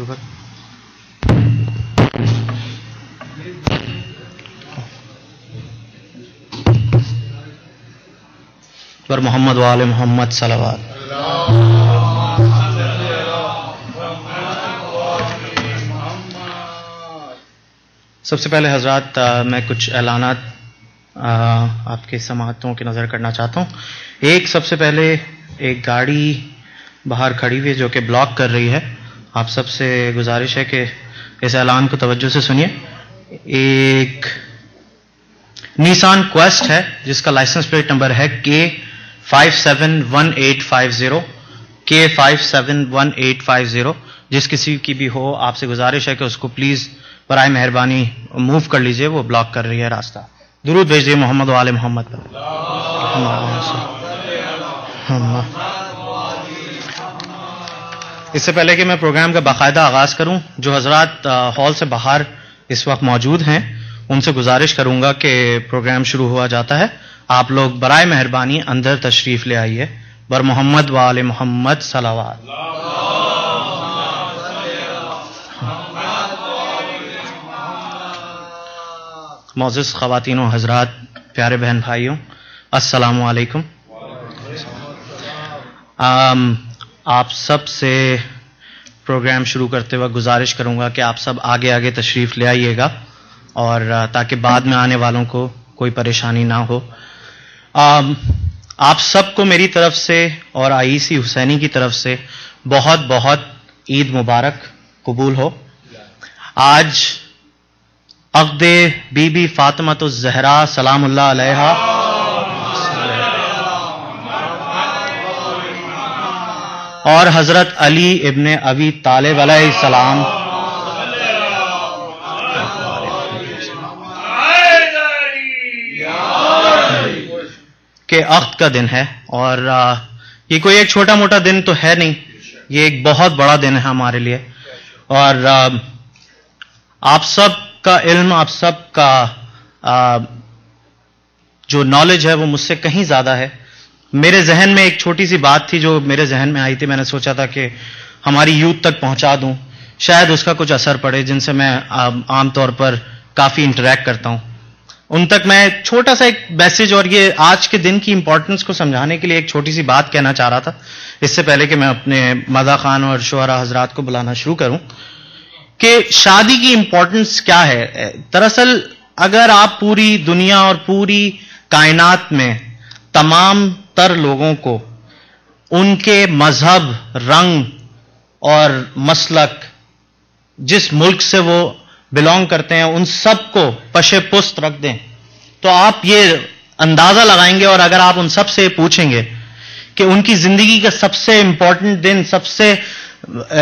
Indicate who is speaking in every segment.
Speaker 1: شروع کر. پر محمد وآل محمد صلوات. سب سے پہلے حضرات میں کچھ اعلانات آپ کے سماعتوں کی نظر کرنا چاہتا ہوں. ایک سب سے پہلے ایک گاڑی باہر کھڑی ہوئی ہے جو کہ بلاک کر رہی ہے. آپ سب سے گزارش ہے کہ اس اعلان کو توجہ سے سنیے. ایک نیسان کویسٹ ہے جس کا لائسنس پلیٹ نمبر ہے K571850 K571850. جس کسی کی بھی ہو آپ سے گزارش ہے کہ اس کو پلیز برائے مہربانی موو کر لیجئے، وہ بلاک کر رہی ہے راستہ. درود بھیج دیجیے محمد و آل محمد پر. اس سے پہلے کہ میں پروگرام کا باقاعدہ آغاز کروں، جو حضرات ہال سے باہر اس وقت موجود ہیں ان سے گزارش کروں گا کہ پروگرام شروع ہوا جاتا ہے. آپ لوگ برائے مہربانی اندر تشریف لے آئیے. بر محمد و آل محمد صلوات. معزز خواتین و حضرات، پیارے بہن بھائیوں، السلام علیکم. آپ سب سے پروگرام شروع کرتے وقت گزارش کروں گا کہ آپ سب آگے آگے تشریف لے آئیے گا، اور تاکہ بعد میں آنے والوں کو کوئی پریشانی نہ ہو. آپ سب کو میری طرف سے اور IEC حسینی کی طرف سے بہت بہت عید مبارک قبول ہو. آج عقد بی بی فاطمۃ الزہرا سلام اللہ علیہا اور حضرت علی ابن ابی طالب علیہ السلام کے عقد کا دن ہے. اور یہ کوئی ایک چھوٹا موٹا دن تو ہے نہیں، یہ ایک بہت بڑا دن ہے ہمارے لیے. اور آپ سب کا علم، آپ سب کا جو نالج ہے وہ مجھ سے کہیں زیادہ ہے. میرے ذہن میں ایک چھوٹی سی بات تھی جو میرے ذہن میں آئی تھی، میں نے سوچا تھا کہ ہماری یوتھ تک پہنچا دوں، شاید اس کا کچھ اثر پڑے. جن سے میں عام طور پر کافی انٹریکٹ کرتا ہوں ان تک میں چھوٹا سا ایک میسج اور یہ آج کے دن کی امپورٹنس کو سمجھانے کے لیے ایک چھوٹی سی بات کہنا چاہ رہا تھا. اس سے پہلے کہ میں اپنے مداح خان اور شعراء حضرات کو بلانا شروع کروں کہ شادی کی امپورٹنس کیا ہے. دراصل اگر آپ پوری دنیا اور پوری کائنات میں تمام تر لوگوں کو ان کے مذہب، رنگ اور مسلک، جس ملک سے وہ بلونگ کرتے ہیں، ان سب کو پشے پست رکھ دیں تو آپ یہ اندازہ لگائیں گے، اور اگر آپ ان سب سے پوچھیں گے کہ ان کی زندگی کا سب سے امپورٹنٹ دن، سب سے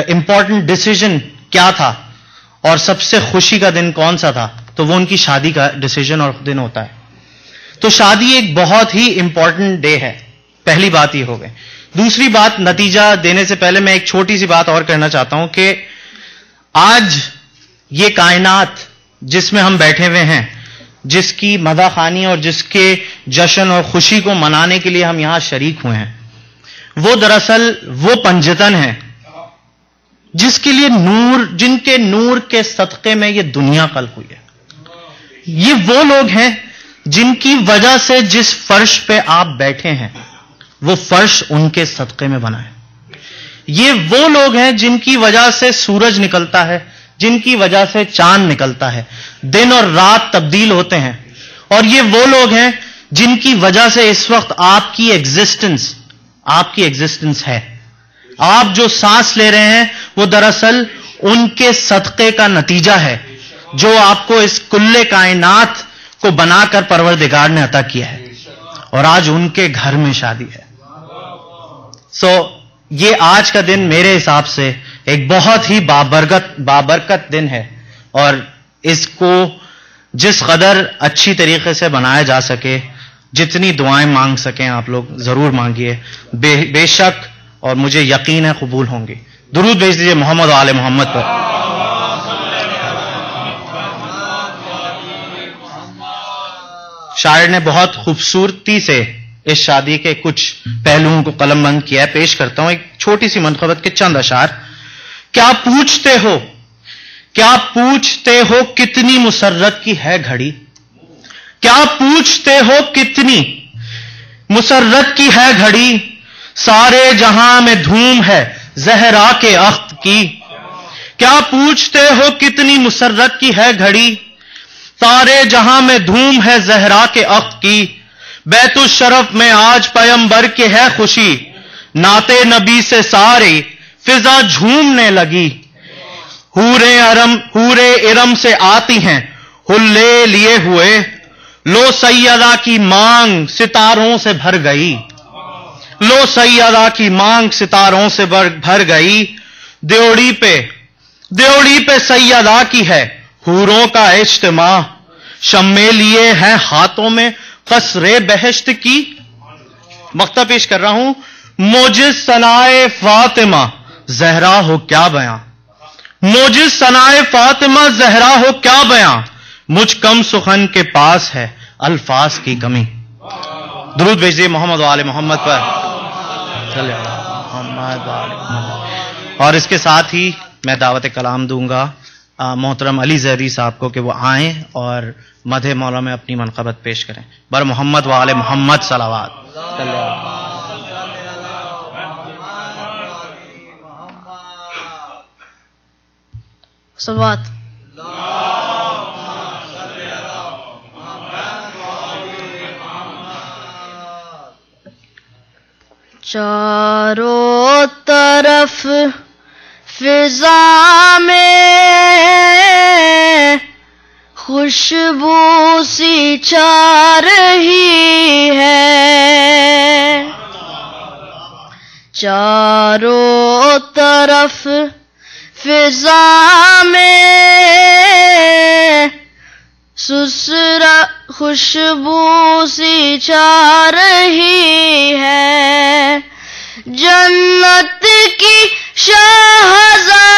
Speaker 1: امپورٹنٹ ڈیسیژن کیا تھا اور سب سے خوشی کا دن کون سا تھا، تو وہ ان کی شادی کا ڈیسیژن اور دن ہوتا ہے. تو شادی ایک بہت ہی امپورٹنٹ ڈے ہے. پہلی بات یہ ہو گئی. دوسری بات، نتیجہ دینے سے پہلے میں ایک چھوٹی سی بات اور کرنا چاہتا ہوں کہ آج یہ کائنات جس میں ہم بیٹھے ہوئے ہیں، جس کی مداح خوانی اور جس کے جشن اور خوشی کو منانے کے لیے ہم یہاں شریک ہوئے ہیں، وہ دراصل وہ پنجتن ہیں جس کے لیے نور، جن کے نور کے صدقے میں یہ دنیا خلق ہوئی ہے. یہ وہ لوگ ہیں جن کی وجہ سے جس فرش پہ آپ بیٹھے ہیں وہ فرش ان کے صدقے میں بنا ہے. یہ وہ لوگ ہیں جن کی وجہ سے سورج نکلتا ہے، جن کی وجہ سے چاند نکلتا ہے، دن اور رات تبدیل ہوتے ہیں. اور یہ وہ لوگ ہیں جن کی وجہ سے اس وقت آپ کی ایگزسٹنس ہے. آپ جو سانس لے رہے ہیں وہ دراصل ان کے صدقے کا نتیجہ ہے جو آپ کو اس کل کائنات کو بنا کر پروردگار نے عطا کیا ہے. اور آج ان کے گھر میں شادی ہے. یہ آج کا دن میرے حساب سے ایک بہت ہی بابرکت دن ہے، اور اس کو جس قدر اچھی طریقے سے بنایا جا سکے، جتنی دعائیں مانگ سکیں آپ لوگ ضرور مانگیے. بے شک اور مجھے یقین ہے قبول ہوں گی. درود بھیج دیجیے محمد و آل محمد پر. شاعر نے بہت خوبصورتی سے اس شادی کے کچھ پہلوؤں کو قلم بند کیا ہے. پیش کرتا ہوں ایک چھوٹی سی منقبت کے چند اشعار کیا پوچھتے ہو کتنی مسرت کی ہے گھڑی؟ کیا پوچھتے ہو کتنی مسرت کی ہے گھڑی؟ سارے جہاں میں دھوم ہے زہرا کے عقد کی. کیا پوچھتے ہو کتنی مسرت کی ہے گھڑی؟ سارے جہاں میں دھوم ہے زہرا کے عقد کی. بیت الشرف میں آج پیمبر کے ہے خوشی، نعت نبی سے سارے فضا جھومنے لگی. حورے ارم سے آتی ہیں حلے لیے ہوئے، لو سیدہ کی مانگ ستاروں سے بھر گئی. لو سیدہ کی مانگ ستاروں سے بھر گئی. دیوڑی پہ سیدہ کی ہے حوروں کا اجتماع، شمے لیے ہیں ہاتھوں میں قصر بہشت کی. مقطع پیش کر رہا ہوں. موجز ثنائے فاطمہ زہرا ہو کیا بیاں، موجز ثنائے فاطمہ زہرا ہو کیا بیاں، مجھ کم سخن کے پاس ہے الفاظ کی کمی. درود بھیجیے محمد و آل محمد پر. اور اس کے ساتھ ہی میں دعوت کلام دوں گا محترم علی زہری صاحب کو کہ وہ آئیں اور مدح مولا میں اپنی منقبت پیش کریں. بر محمد و آل محمد صلوات.
Speaker 2: صلوات. چاروں طرف فضا میں خوشبو سی چھا رہی ہے. چاروں طرف فضا میں سسرا خوشبو سی چھا رہی ہے. جنت کی شہزادی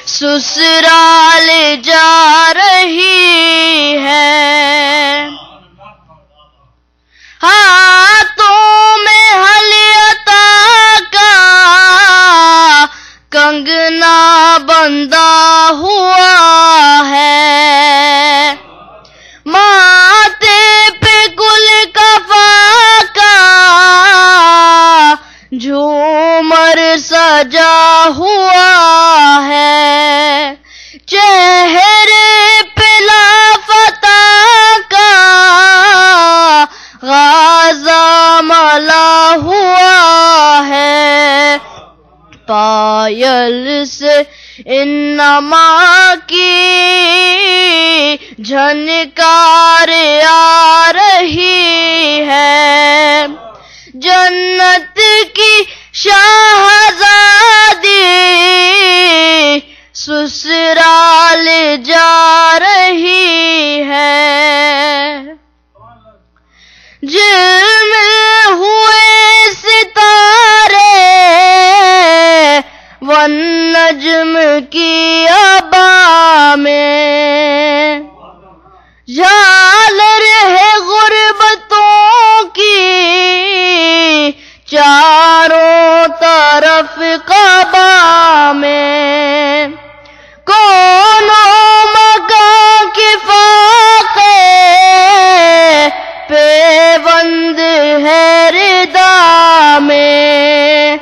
Speaker 2: سسرال جا رہی ہے. ہاتھوں میں حلیتا کا کنگنا بندھا ہوا ہے. ماتھے پہ گل کفا کا جھومر سجا ہوا ہے. چہرے پہ لافتہ کا غازہ ملا ہوا ہے. پایل سے انما کی جھنکار آ رہی ہے. جنت کی شہزادی سسرال جا رہی ہے. جھلمل ہوئے ستارے والنجم کی ابا میں، جھالر ہے غربتوں کی چاروں طرف کعبہ میں. کونوں مکان کے فاقے پیوند ہے ردا میں.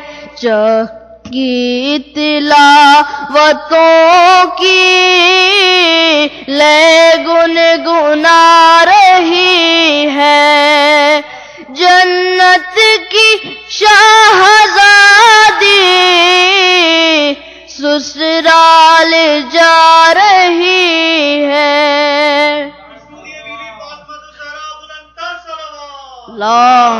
Speaker 2: کی تلاوتوں کی لے گنگنا رہی ہے. جنت کی شہزادی سسرال جا رہی ہے. اللہ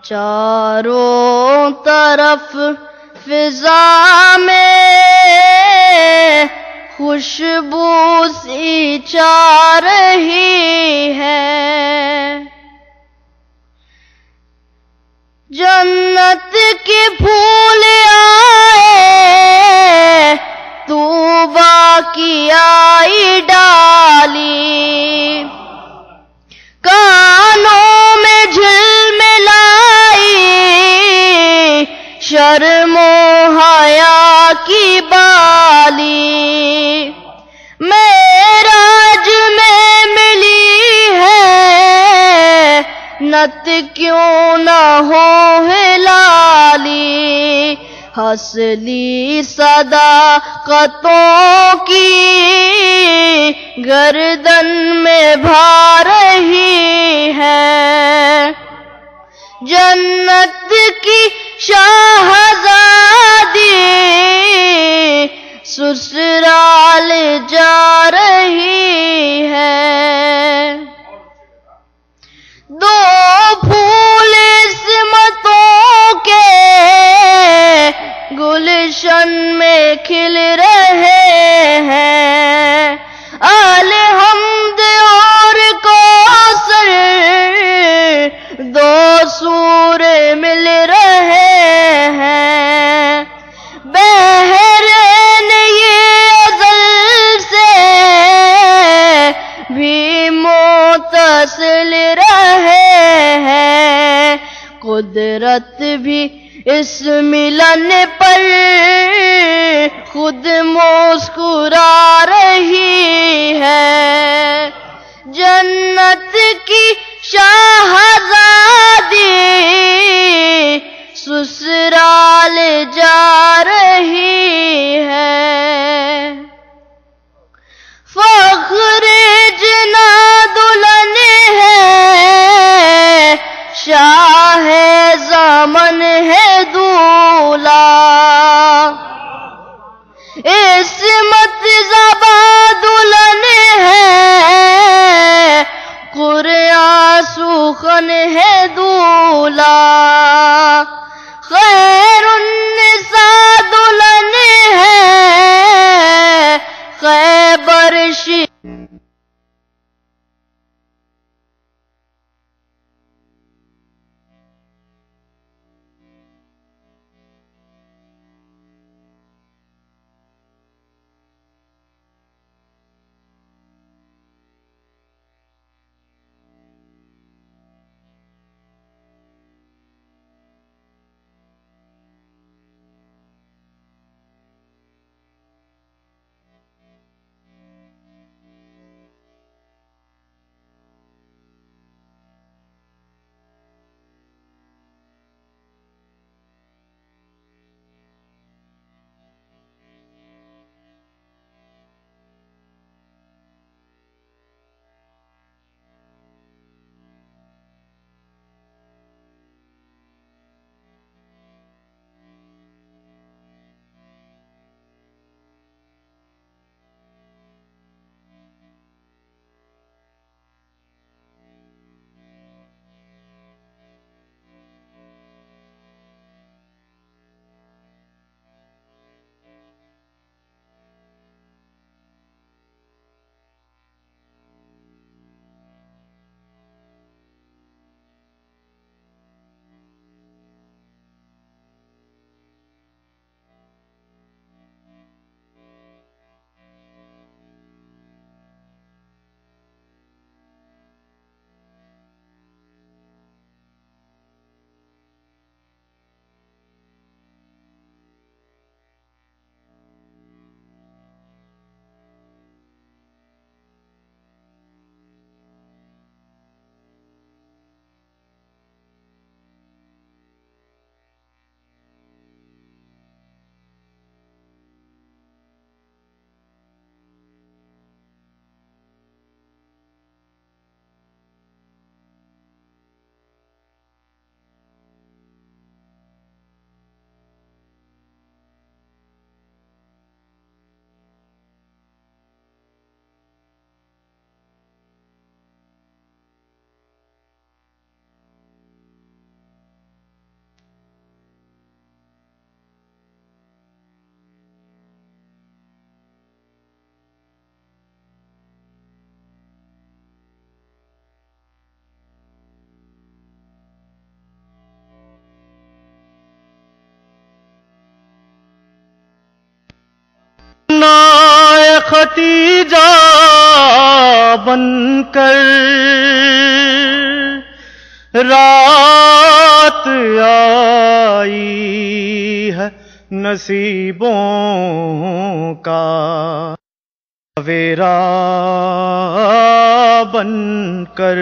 Speaker 2: چاروں طرف فضا میں خوشبو سی چھا رہی ہے. جنت کے پھول آئے طوبا کی آئی ڈالی. کانوں محنت کیوں نہ ہو ہلالی، حسلی صداقتوں کی گردن میں بھا رہی ہے، جنت کی شاہزادی سسرال جا رہی ہے۔ دو پھول عصمتوں کے گلشن میں کھل رہے ہیں، آل حمد اور کوثر دو سور مل رہے ہیں، بحرین یہ ازل سے بھی متصل رہے ہیں، قدرت بھی اس ملن پر خود مسکرا رہی ہے، جنت کی شاہزادی سسرال جا رہی ہے۔ فخر جنا دلہن ہے، شاہ زمن ہے دولہا، عصمت زبا دلہن ہے، قرآن سخن ہے دولہا، خیر النساء دلہن ہے، خیبر شی
Speaker 1: ختیجہ بن کر رات آئی ہے نصیبوں کا سویرا بن کر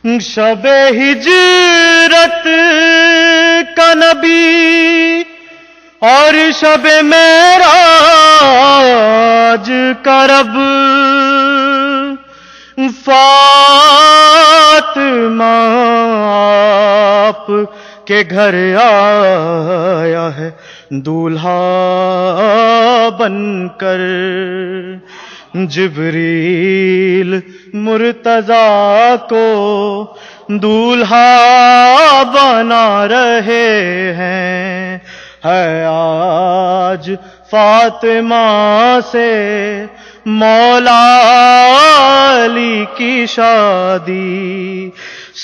Speaker 1: شب ہجرت کا نبی اور شب معراج کا رب، فاطمہ آپ کے گھر آیا ہے دولہا بن کر، جبریل مرتضیٰ کو دولہا بنا رہے ہیں، ہے آج فاطمہ سے مولا علی کی شادی،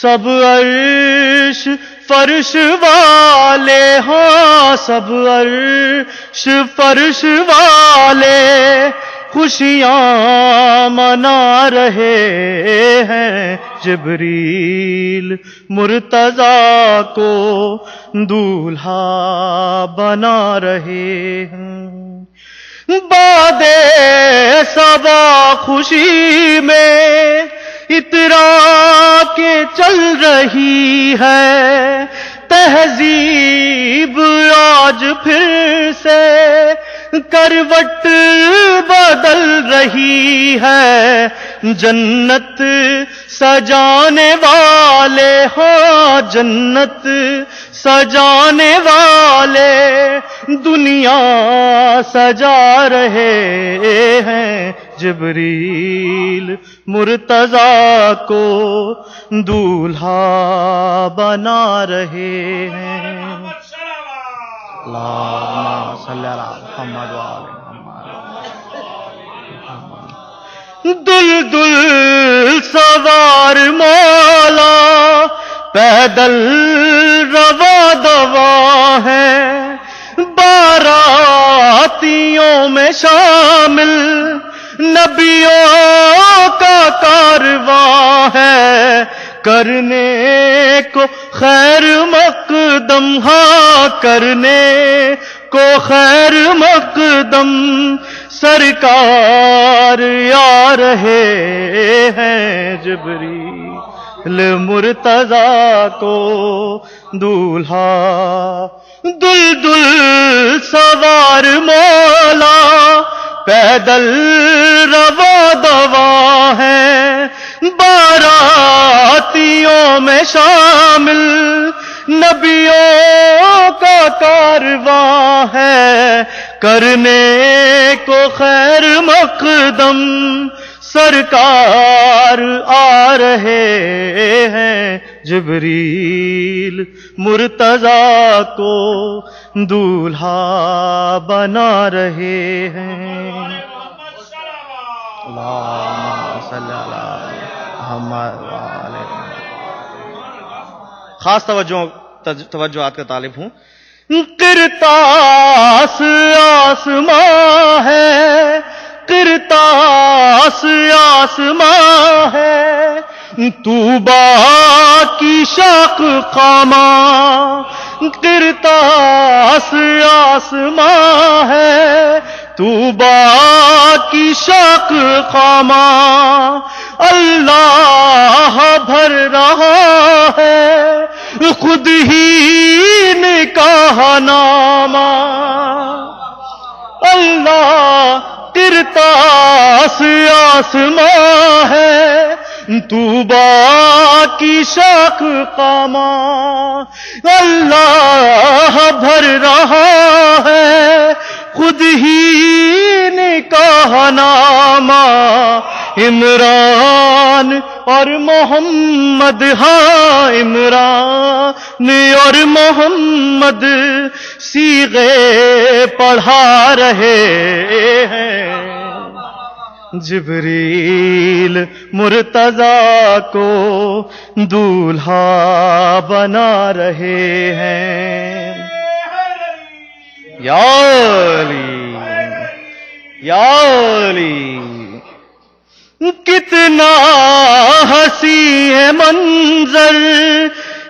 Speaker 1: سب عرش فرش والے، ہاں سب عرش فرش والے خوشیاں منا رہے ہیں، جبریل مرتضیٰ کو دولہا بنا رہے ہیں۔ باد صبا خوشی میں اترا کے چل رہی ہے، تہذیب آج پھر سے کروٹ بدل رہی ہے، جنت سجانے والے، ہاں جنت سجانے والے دنیا سجا رہے ہیں، جبریل مرتضیٰ کو دولہا بنا رہے ہیں۔ اللہم صلی علی محمد وآل محمد۔ دل دل سوار مولا پیدل روا دوا ہے، باراتیوں میں شامل نبیوں کا کارواں ہے، کرنے کو خیر مقدم، ہاں کرنے کو خیر مقدم سرکار آ رہے ہیں، جبریل مرتضیٰ کو دولہا دل دل سوار مولا پیدل روا دوا ہے، باراتیوں میں شامل نبیوں کا کارواں ہے، کرنے کو خیر مقدم سرکار آ رہے ہیں، جبریل مرتضیٰ کو دولہا بنا رہے ہیں۔ اللہم صلی علی محمد وآل محمد۔ خاص توجہات کا طالب ہوں۔ قرطاس آسماں ہے، قرطاس آسماں ہے، طوبیٰ کی شاخ خاماں، قرطاس آسماں ہے، طوبیٰ کی شاخ خاماں، اللہ بھر رہا ہے خود ہی نکاح نامہ، اللہ قرطاس آسماں ہے، طوبیٰ کی شاخ خاماں، اللہ بھر رہا ہے خود ہی نکاح نامہ، عمران اور محمد، ہاں عمران اور محمد صیغے پڑھا رہے ہیں، جبریل مرتضیٰ کو دولہا بنا رہے ہیں۔ یا علی یا علی، کتنا حسین ہے منظر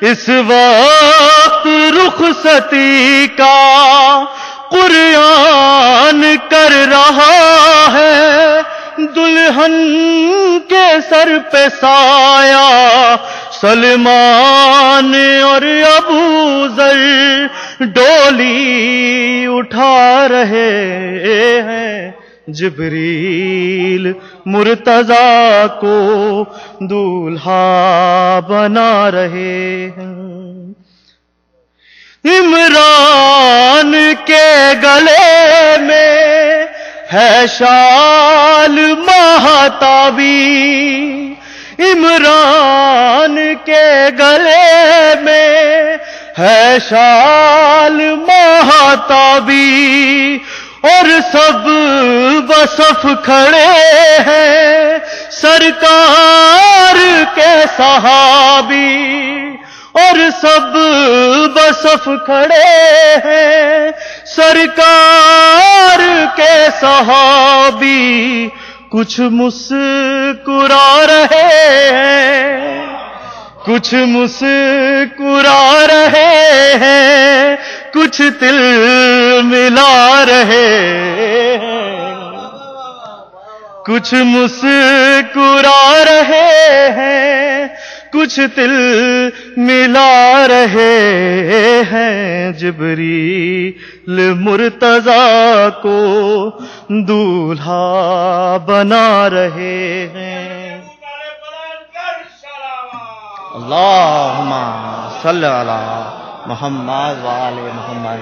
Speaker 1: اس وقت رخصتی کا، قرآن کر رہا ہے دلہن کے سر پہ سایہ، سلمان اور ابو ذر ڈولی اٹھا رہے ہیں، جبریل مرتضیٰ کو دولہا بنا رہے ہیں۔ عمران کے گلے میں ہے شال مہتابی، عمران کے گلے میں ہے شال مہتابی، اور سب بصف کھڑے ہیں سرکار کے صحابی، اور سب بصف کھڑے ہیں سرکار کے صحابی، کچھ مسکرا رہے ہیں، کچھ مسکرا رہے ہیں، کچھ تل ملا رہے ہیں، کچھ مسکرا رہے ہیں، کچھ تل ملا رہے ہیں، جبریل مرتضیٰ کو دولہا بنا رہے ہیں۔ اللہم صلی علی محمد وآل محمد۔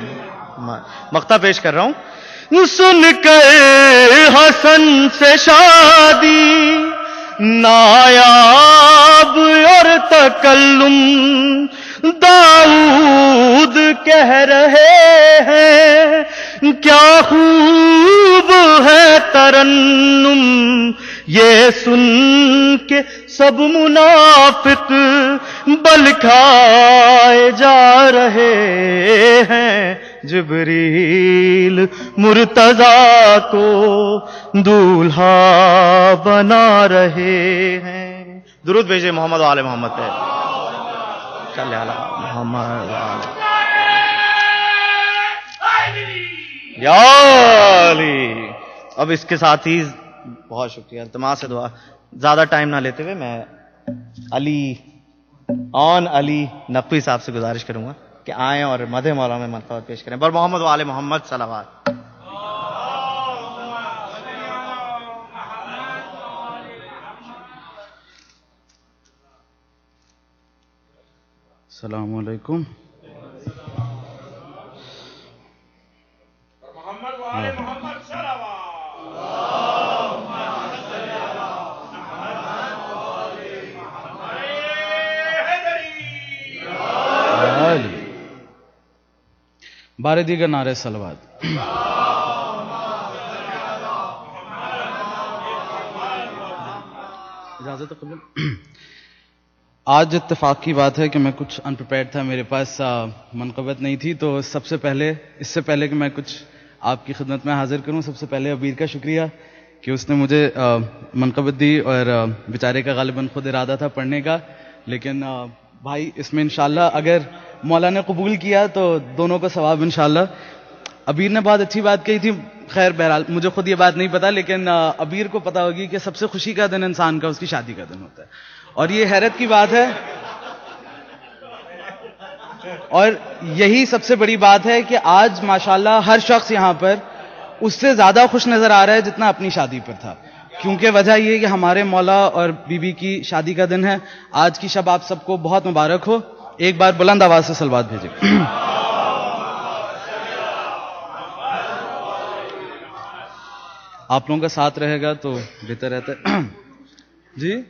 Speaker 1: مقطع پیش کر رہا ہوں۔ سن کر حسن سے شادی نایاب اور تکلم، داؤد کہہ رہے ہیں کیا خوب ہے ترنم، یہ سن کے سب منافق بل کھائے جا رہے ہیں، جبریل مرتضیٰ کو دولہا بنا رہے ہیں۔ درود بھیجے محمد و آل محمد پہ، صلی علی محمد و آل یا علی۔ اب اس کے ساتھ ہی بہت شکریہ، التماس سے دعا، زیادہ ٹائم نہ لیتے ہوئے میں علی نقوی صاحب سے گزارش کروں گا کہ آئیں اور مدح مولا میں منقبت پیش کریں۔ بر محمد و آل محمد صلوات۔
Speaker 3: السلام علیکم۔ بارے دیگر نعرے صلوات۔ اجازت قبول۔ آج اتفاق کی بات ہے کہ میں کچھ انپریپیئرڈ تھا، میرے پاس منقبت نہیں تھی، تو اس سے پہلے کہ میں کچھ آپ کی خدمت میں حاضر کروں، سب سے پہلے ابیر کا شکریہ کہ اس نے مجھے منقبت دی، اور بیچارے کا غالباً خود ارادہ تھا پڑھنے کا، لیکن بھائی اس میں انشاءاللہ اگر مولا نے قبول کیا تو دونوں کا ثواب انشاءاللہ۔ ابیر نے بہت اچھی بات کہی تھی، خیر بہرحال مجھے خود یہ بات نہیں پتا، لیکن ابیر کو پتا ہوگی کہ سب سے خوشی کا دن انسان کا اس کی شادی کا دن ہوتا ہے، اور یہ حیرت کی بات ہے، اور یہی سب سے بڑی بات ہے کہ آج ماشاءاللہ ہر شخص یہاں پر اس سے زیادہ خوش نظر آ رہا ہے جتنا اپنی شادی پر تھا، کیونکہ وجہ یہ کہ ہمارے مولا اور بی بی کی شادی کا دن ہے۔ آج کی شب آپ سب کو بہت مبارک ہو۔ ایک بار بلند آواز سے صلوات بھیجیں۔ آپ لوگوں کا ساتھ رہے گا تو بہتر رہتا ہے۔ جی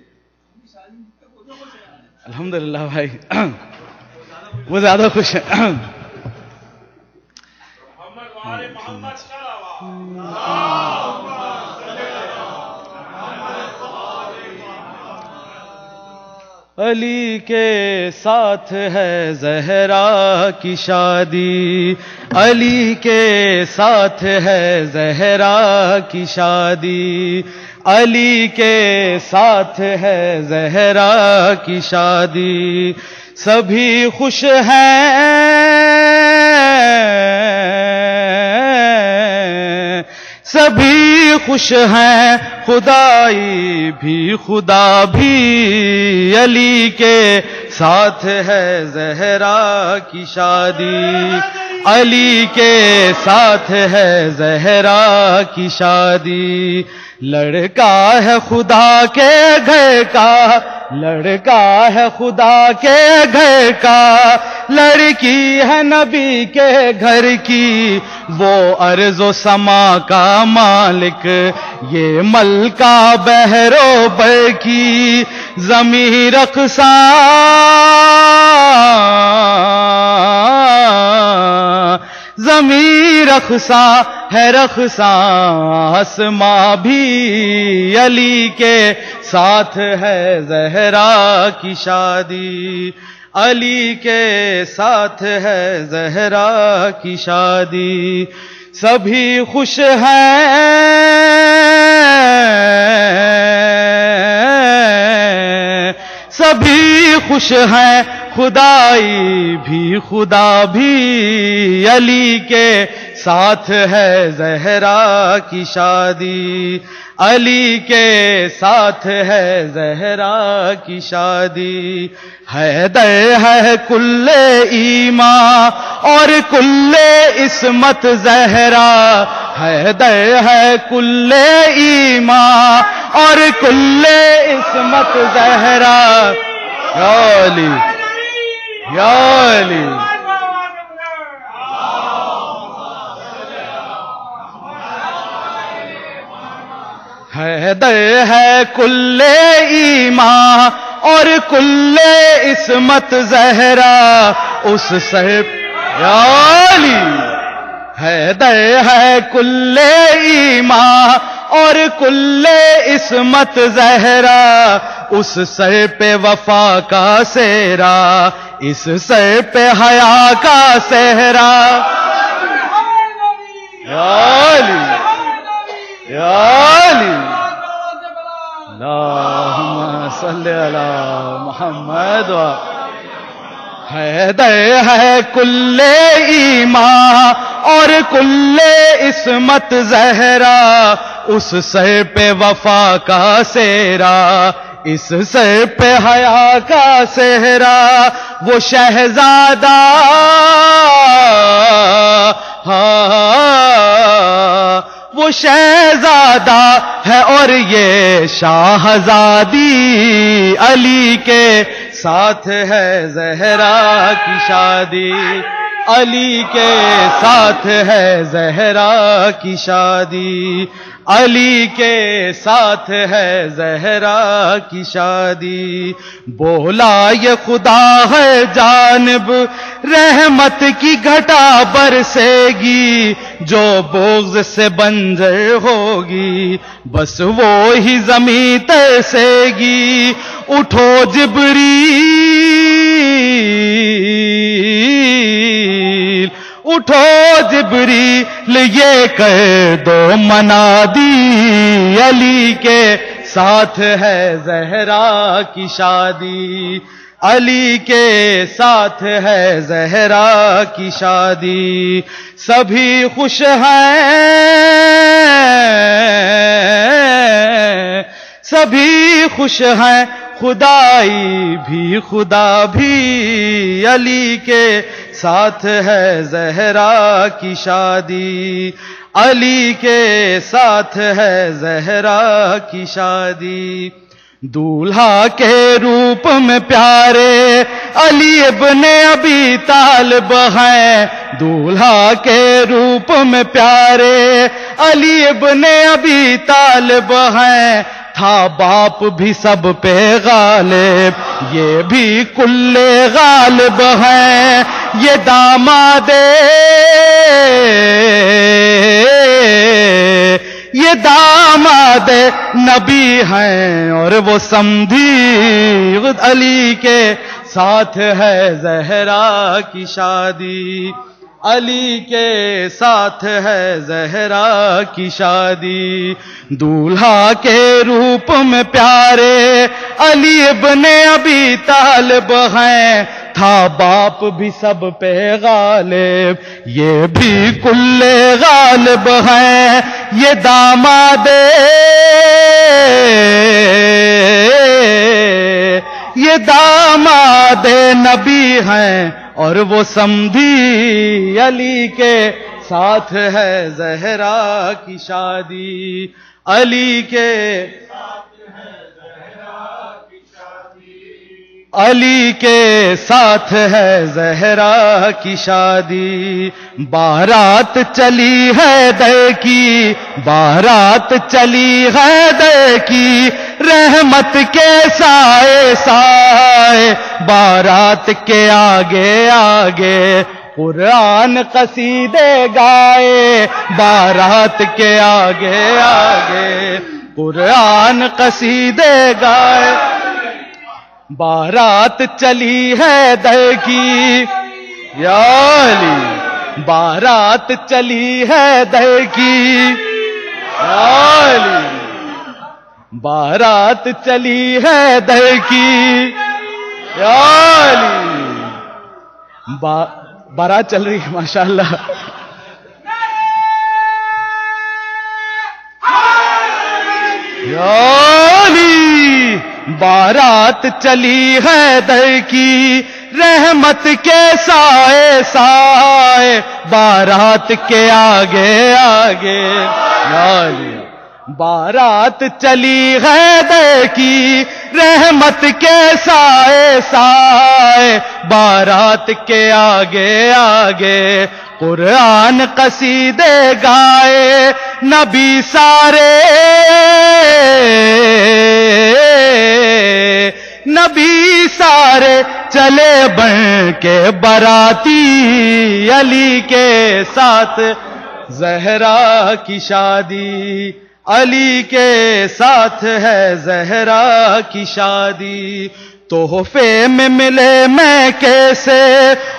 Speaker 3: الحمدللہ بھائی وہ زیادہ خوش ہیں۔ علی کے ساتھ ہے زہرا کی شادی، علی کے ساتھ ہے زہرا کی شادی، علی کے ساتھ ہے زہرا کی شادی، سبھی خوش ہیں سبھی خوش ہیں، خدائی بھی خدا بھی علی کے ساتھ ہے زہرا کی شادی، علی کے ساتھ ہے زہرا کی شادی، لڑکا ہے خدا کے گھر کا، لڑکا ہے خدا کے گھر کا، لڑکی ہے نبی کے گھر کی، وہ ارض و سما کا مالک، یہ ملکہ بحر و بر کی، زمین رقصاں زمین رقصاں ہے رقصاں، اسماء بھی علی کے ساتھ ہے زہرا کی شادی، علی کے ساتھ ہے زہرا کی شادی، سبھی خوش ہیں سبھی خوش ہیں، خدائی بھی خدا بھی علی کے ساتھ ہے زہرا کی شادی، علی کے ساتھ ہے زہرا کی شادی، حیدر ہے کل ایمان اور کل عصمت زہرا، حیدر ہے کل ایمان اور کل عصمت زہرا، یا علی یا علی، حیدر ہے کل ایمان اور کل عصمت زہرا، اس سر یا علی، حیدر ہے کل ایمان اور کل عصمت زہرا، اس سر پہ وفا کا سہرا، اس سر پہ حیا کا سہرا، یا علی یا علی، اللہم صلی علی محمد، حیدر ہے کل ایمان اور کل عصمت زہرا، اس سر پہ وفا کا سہرا، اس سر پہ حیا کا سہرا، وہ شہزادہ وہ شہزادہ ہے اور یہ شاہزادی، علی کے ساتھ ہے زہرا کی شادی، علی کے ساتھ ہے زہرا کی شادی، علی کے ساتھ ہے زہرا کی شادی، بولا یہ خدا ہے جانب رحمت کی گھٹا برسے گی، جو بغض سے بنجر ہوگی بس وہی زمین ترسے گی، اٹھو جبریل اٹھو جبریل یہ کر دو منادی، علی کے ساتھ ہے زہرا کی شادی، علی کے ساتھ ہے زہرا کی شادی، سبھی خوش ہیں سبھی خوش ہیں، خدائی بھی خدا بھی علی کے ساتھ ہے زہرا کی شادی، علی کے ساتھ ہے زہرا کی شادی، دولہا کے روپ میں پیارے علی ابن ابی طالب ہیں، دولہا کے روپ میں پیارے علی ابن ابی طالب ہیں، تھا باپ بھی سب پہ غالب یہ بھی کل غالب ہیں، یہ داماد یہ داماد نبی ہیں اور وہ سمدھی، علی کے ساتھ ہے زہرا کی شادی، علی کے ساتھ ہے زہرا کی شادی، دولہا کے روپ میں پیارے علی ابن ابی طالب ہیں، تھا باپ بھی سب پہ غالب یہ بھی کل غالب ہیں، یہ داماد یہ داماد نبی ہیں اور وہ سمدھی علی کے ساتھ ہے زہرا کی شادی، علی کے علی کے ساتھ ہے زہرا کی شادی، بارات چلی ہے دے کی، بارات چلی ہے دے کی، رحمت کے سائے سائے، بارات کے آگے آگے قرآن قصیدے گائے، بارات کے آگے آگے قرآن قصیدے گائے، بارات چلی ہے دے کی یا علی، بارات چلی ہے دے کی یا علی، بارات چلی ہے دے کی یا علی، بارات چل رہی ہے ماشاءاللہ، یا علی، بارات چلی ہے در کی، رحمت کے سائے سائے، بارات کے آگے آگے یا علی، بارات چلی ہے در کی، رحمت کے سائے سائے، بارات کے آگے آگے قرآن قصیدے گائے، نبی سارے نبی سارے چلے بن کے براتی، علی کے ساتھ زہرا کی شادی، علی کے ساتھ ہے زہرا کی شادی، تحفے میں ملے میں کیسے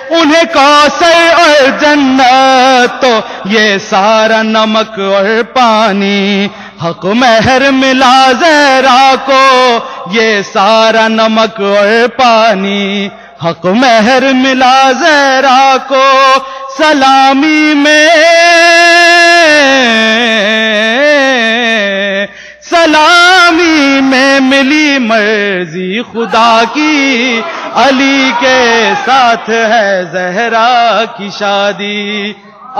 Speaker 3: انہیں کوثر اور جنت، تو یہ سارا نمک اور پانی، حق مہر ملا زہرا کو، یہ سارا نمک اور پانی، حق مہر ملا زہرا کو، سلامی میں سلامی میں ملی مرضی خدا کی، علی کے ساتھ ہے زہرا کی شادی،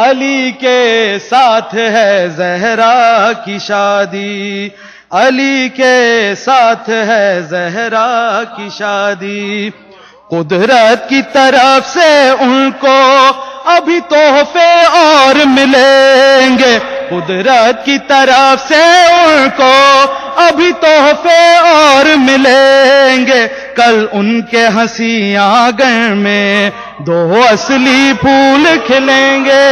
Speaker 3: علی کے ساتھ ہے زہرا کی شادی، علی کے ساتھ ہے زہرا کی شادی، قدرت کی طرف سے ان کو ابھی تحفے اور ملیں گے، قدرت کی طرف سے ان کو ابھی تحفے اور ملیں گے، کل ان کے ہنسی آنگن میں دو اصلی پھول کھلیں گے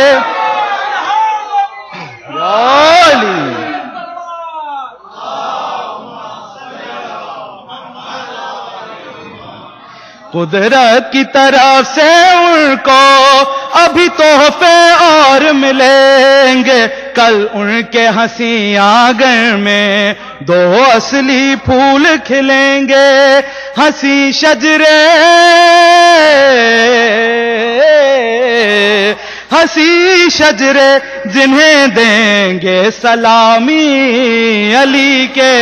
Speaker 3: یا علی، قدرت کی طرف سے ان کو ابھی تحفے اور ملیں گے، کل ان کے ہنسی آنگن میں دو اصلی پھول کھلیں گے، ہنسی شجرے ہنسی شجرے جنہیں دیں گے سلامی، علی کے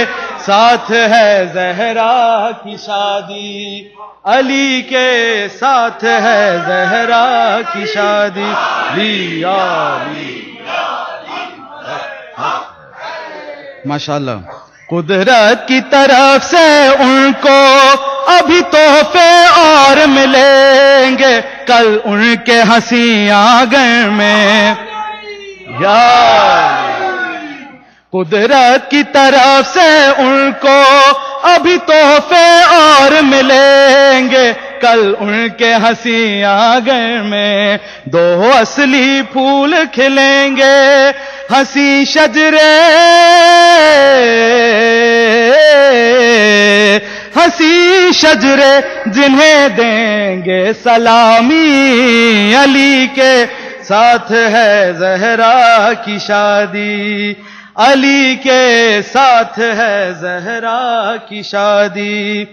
Speaker 3: ساتھ ہے زہرا کی شادی، علی کے ساتھ ہے زہرا کی شادی، ماشاءاللہ، قدرت کی طرف سے ان کو ابھی تحفے اور ملیں گے، کل ان کے ہنسی آنگن میں یا قدرت کی طرف سے ان کو ابھی تحفے اور ملیں گے، کل ان کے ہنسی آنگن میں دو اصلی پھول کھلیں گے، ہنسی شجرے ہنسی شجرے جنہیں دیں گے سلامی، علی کے ساتھ ہے زہرا کی شادی، علی کے ساتھ ہے زہرا کی شادی،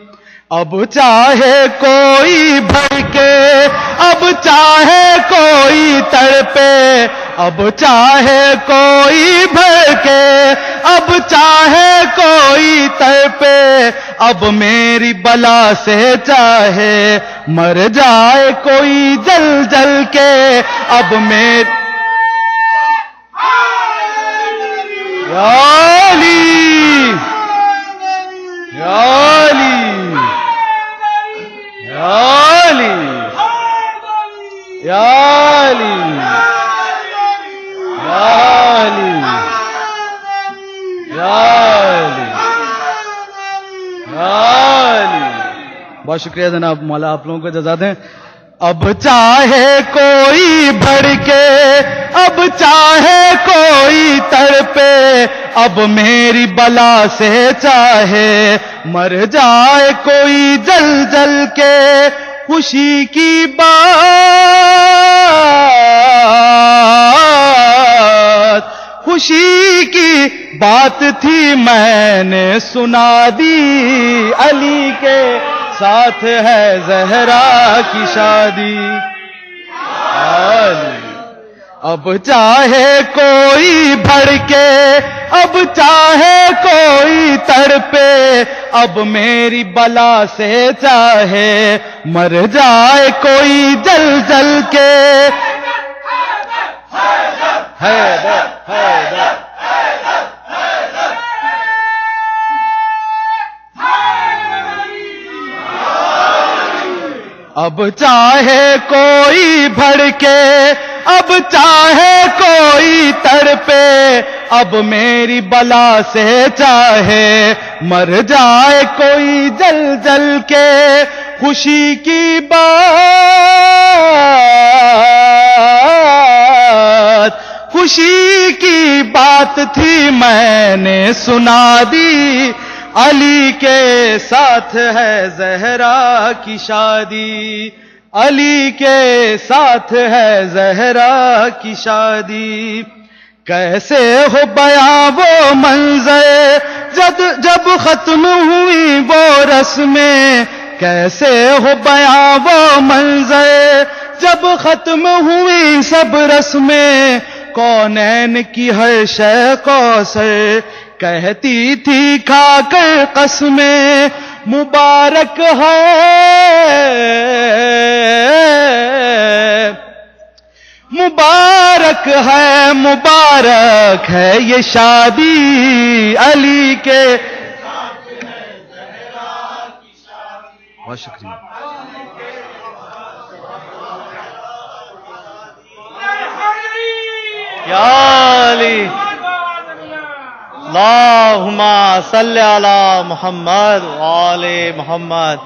Speaker 3: اب چاہے کوئی بھڑکے، اب چاہے کوئی تڑپے، اب چاہے کوئی بھڑکے، اب چاہے کوئی تڑپے اب میری بلا سے چاہے مر جائے کوئی جل جل کے اب میری یا علی یا علی یا علی یا علی یا علی یا علی یا علی. بہت شکریہ جناب, مولا آپ لوگوں کو جزا دیں. اب چاہے کوئی بھڑکے اب چاہے کوئی تڑپے اب میری بلا سے چاہے مر جائے کوئی جل جل کے خوشی کی بات تھی میں نے سنا دی علی کے ساتھ ہے زہرا کی شادی. اب چاہے کوئی بھڑکے اب چاہے کوئی تڑپے اب میری بلا سے چاہے مر جائے کوئی جل جل کے حیدر حیدر. اب چاہے کوئی بھڑکے اب چاہے کوئی تڑپے اب میری بلا سے چاہے مر جائے کوئی جل جل کے خوشی کی بات تھی میں نے سنا دی علی کے ساتھ ہے زہرا کی شادی علی کے ساتھ ہے زہرا کی شادی. کیسے ہو بیاں وہ منظر جب ختم ہوئی وہ رسمیں کیسے ہو بیاں وہ منظر جب ختم ہوئی سب رسمیں کونین کی ہر شے کوثر کہتی تھی کھا کر قسمیں مبارک ہے مبارک ہے مبارک ہے یہ شادی علی کے. بہت شکریہ.
Speaker 1: یا علی اللہم صلی علی محمد وآل محمد.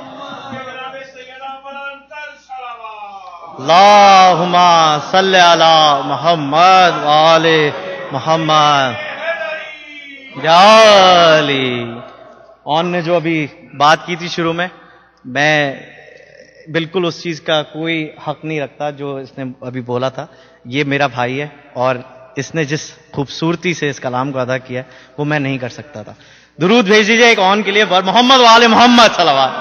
Speaker 1: اللہم صلی علی محمد وآل محمد. یا علی. اون نے جو ابھی بات کی تھی شروع میں بالکل اس چیز کا کوئی حق نہیں رکھتا جو اس نے ابھی بولا تھا. یہ میرا بھائی ہے اور اس نے جس خوبصورتی سے اس کلام کو ادا کیا وہ میں نہیں کر سکتا تھا. درود بھیج دیجیے ایک اون کے لیے محمد وآل محمد صلوات.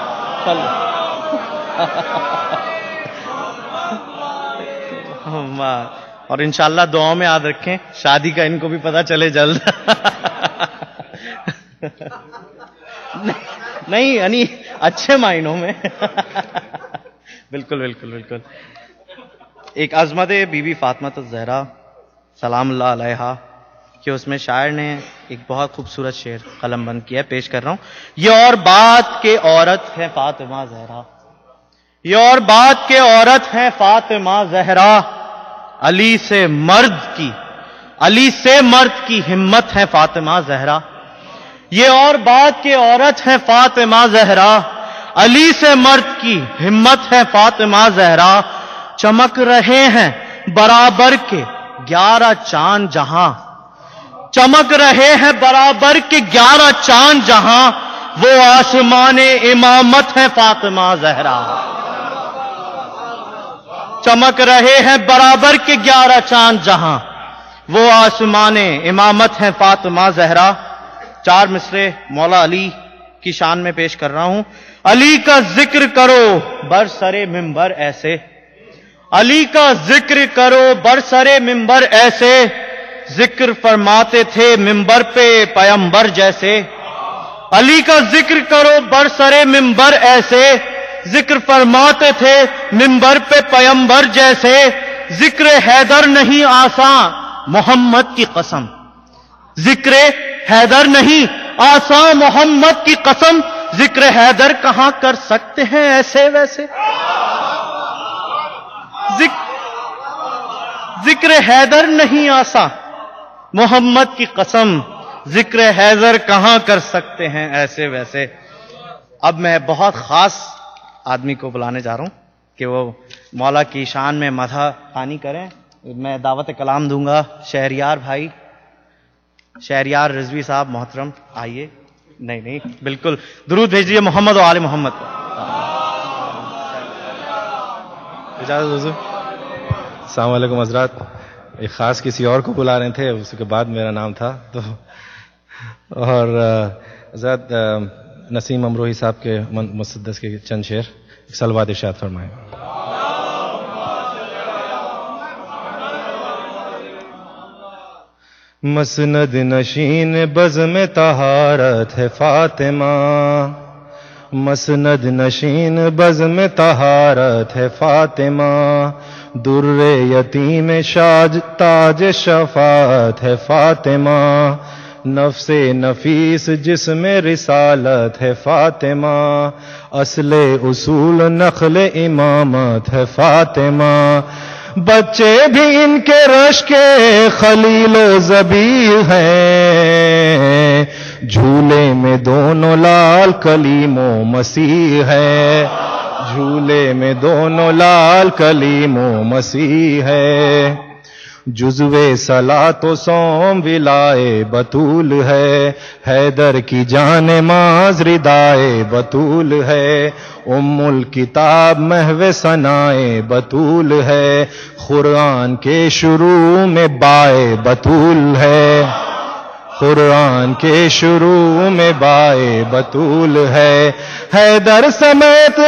Speaker 1: اور انشاءاللہ دعاؤں میں یاد رکھیں شادی کا ان کو بھی پتہ چلے جلد. نہیں یعنی اچھے معنوں میں. بالکل بالکل بالکل. ایک عظمت بی بی فاطمہ الزہرا سلام اللہ علیہا کہ اس میں شاعر نے ایک بہت خوبصورت شعر قلم بند کیا ہے, پیش کر رہا ہوں. یہ اور بات کہ عورت ہے فاطمہ زہرا یہ اور بات کہ عورت ہے فاطمہ زہرا علی سے مرد کی ہمت ہے فاطمہ زہرا. یہ اور بات کہ عورت ہے فاطمہ زہرا علی سے مرد کی ہمت ہے فاطمہ زہرا. چمک رہے ہیں برابر کے 11 چاند جہاں چمک رہے ہیں برابر کے 11 چاند جہاں وہ آسمان امامت ہے فاطمہ زہرا. چمک رہے ہیں برابر کے 11 چاند جہاں وہ آسمان امامت ہے فاطمہ زہرا. 4 مصرے مولا علی کی شان میں پیش کر رہا ہوں. علی کا ذکر کرو برسرے منبر ایسے علی کا ذکر کرو برسرے منبر ایسے ذکر فرماتے تھے منبر پہ پیمبر جیسے. علی کا ذکر کرو برسرے منبر ایسے. ذکر فرماتے تھے منبر پہ پیمبر جیسے. ذکر حیدر نہیں آسان محمد کی قسم. ذکر حیدر نہیں آسان محمد کی قسم. ذکر حیدر کہاں کر سکتے ہیں ایسے ویسے. ذکر حیدر نہیں آسان محمد کی قسم. ذکر حیدر کہاں کر سکتے ہیں ایسے ویسے. اب میں بہت خاص آدمی کو بلانے جا رہا ہوں کہ وہ مولا کی شان میں مدح خوانی کریں. میں دعوت کلام دوں گا شہریار بھائی, شہریار رضوی صاحب محترم آئیے. نہیں بالکل درود بھیجیے محمد و آل محمد کو.
Speaker 4: اجازت حضور. السلام علیکم حضرات. ایک خاص کسی اور کو بلا رہے تھے, اس کے بعد میرا نام تھا تو. اور حضرت نسیم امروہی صاحب کے مسدس کے چند شعر صلوات ارشاد فرمائیں. مسند نشین بزم طہارت ہے فاطمہ. مسند نشین بزم طہارت ہے فاطمہ. در یتیم شاج تاج شفاعت ہے فاطمہ. نفس نفیس جسم رسالت ہے فاطمہ. اصل اصول نخل امامت ہے فاطمہ. بچے بھی ان کے رش کے خلیل و ذبیح ہیں. جھولے میں دونوں لال کلیم و مسیح ہے. جھولے میں دونوں لال کلیم و مسیح ہے. جزوے صلاۃ و صوم ولائے بطول ہے. حیدر کی جان ماز ردائے بطول ہے. ام الکتاب محو ثنائے بطول ہے. قرآن کے شروع میں بائے بطول ہے. قرآن کے شروع میں بائے بطول ہے. حیدر سمیت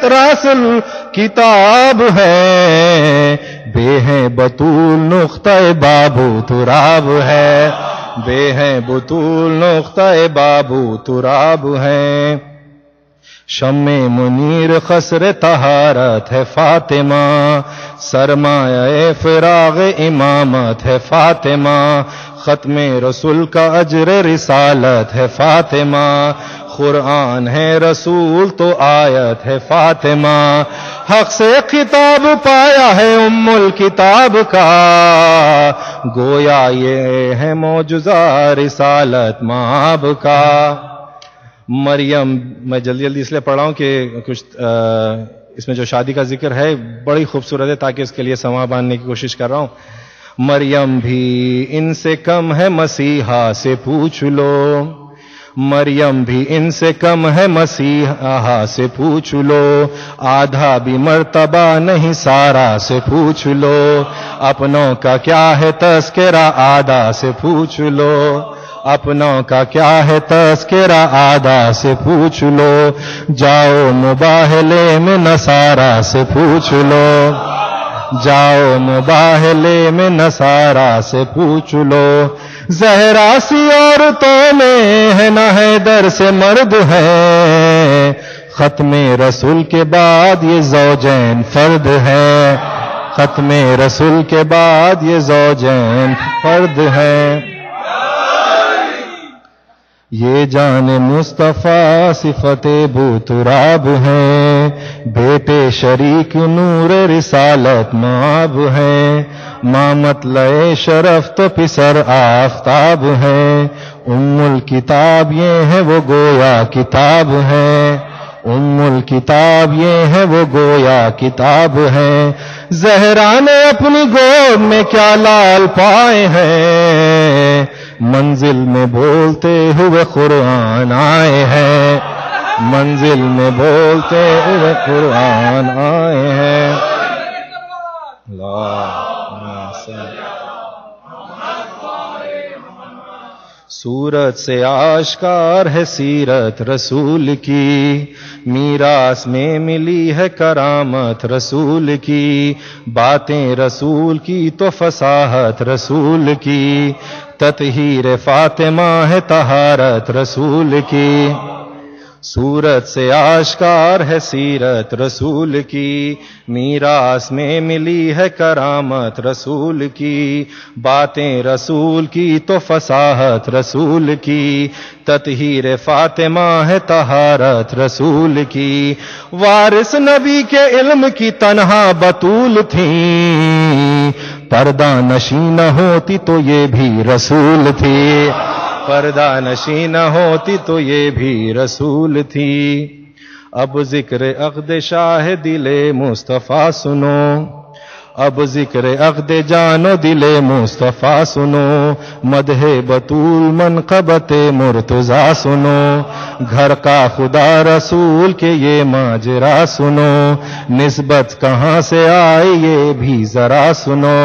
Speaker 4: راسل کتاب ہے. بے ہیں بطول نقطہ بابو تراب ہے. بے ہیں بطول نقطہ بابو تراب ہے. شمع منیر خسر طہارت ہے فاطمہ. سرمایہ فراغ امامت ہے فاطمہ. ختم رسول کا اجر رسالت ہے فاطمہ. قرآن ہے رسول تو آیت ہے فاطمہ. حق سے خطاب پایا ہے ام الکتاب کا. گویا یہ ہے معجزہ رسالت مآب کا. مریم, میں جلدی اس لیے پڑھ رہا ہوں کہ کچھ اس میں جو شادی کا ذکر ہے بڑی خوبصورت ہے, تاکہ اس کے لیے سما باندھنے کی کوشش کر رہا ہوں. مریم بھی ان سے کم ہے مسیحا سے پوچھ لو. مریم بھی ان سے کم ہے مسیحا سے پوچھ لو. آدھا بھی مرتبہ نہیں سارا سے پوچھ لو. اپنوں کا کیا ہے تذکرہ آدھا سے پوچھ لو. اپنوں کا کیا ہے تذکرہ آدھا سے پوچھ لو. جاؤ مباہلے میں نصارہ سے پوچھ لو. جاؤ مباہلے میں نصارہ سے پوچھ لو. زہرا سی عورتوں میں ہے نہ حیدر سے مرد ہے. ختم رسول کے بعد یہ زوجین فرد ہے. ختم رسول کے بعد یہ زوجین فرد ہے. یہ جان مصطفیٰ صفت بو تراب ہے. بیٹے شریک نور رسالت مآب ہے. ماں مطلع شرف تو پسر آفتاب ہے. ام الکتاب یہ ہے وہ گویا کتاب ہے. ام الکتاب یہ ہے وہ گویا کتاب ہے. زہرا نے اپنی گود میں کیا لال پائے ہیں. منزل میں بولتے ہوئے قرآن آئے ہیں. منزل میں بولتے ہوئے قرآن آئے ہیں. صورت سے آشکار ہے سیرت رسول کی، میراث میں ملی ہے کرامت رسول کی، باتیں رسول کی تو فصاحت رسول کی، تطہیر فاطمہ ہے طہارت رسول کی۔ صورت سے آشکار ہے سیرت رسول کی، میراث میں ملی ہے کرامت رسول کی، باتیں رسول کی تو فصاحت رسول کی، تطہیر فاطمہ ہے طہارت رسول کی، وارث نبی کے علم کی تنہا بطول تھیں، پردہ نشین ہوتی تو یہ بھی رسول تھی، پردہ نشین ہوتی تو یہ بھی رسول تھی۔ اب ذکر عقد شاہ دل مصطفیٰ سنو، اب ذکر عقد جانو دل مصطفیٰ سنو، مدح بطول منقبت مرتضیٰ سنو، گھر کا خدا رسول کے یہ ماجرا سنو، نسبت کہاں سے آئی یہ بھی ذرا سنو،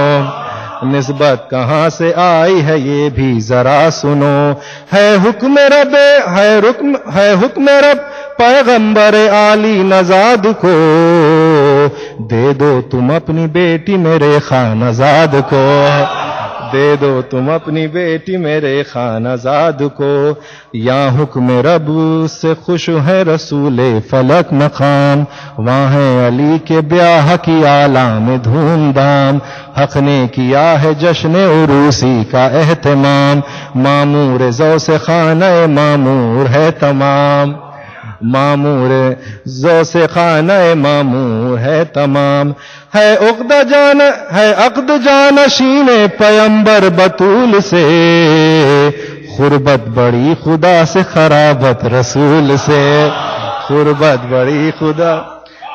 Speaker 4: نسبت کہاں سے آئی ہے یہ بھی ذرا سنو، ہے حکم رب ہے حکم رب پیغمبر عالی نژاد کو، دے دو تم اپنی بیٹی میرے خانزاد کو، دے دو تم اپنی بیٹی میرے خانزاد کو، یا حکم رب سے خوش ہے رسول فلک مقام، وہاں ہے علی کے بیاہ کی عالم دھوم دھام، حق نے کیا ہے جشن عروسی کا اہتمام، معمور ذوس خانہ معمور ہے تمام، معمور ذوس خانہ معمور ہے تمام، ہے عقد جانشین پیمبر بطول سے، غربت بڑی خدا سے خرابت رسول سے، غربت بڑی خدا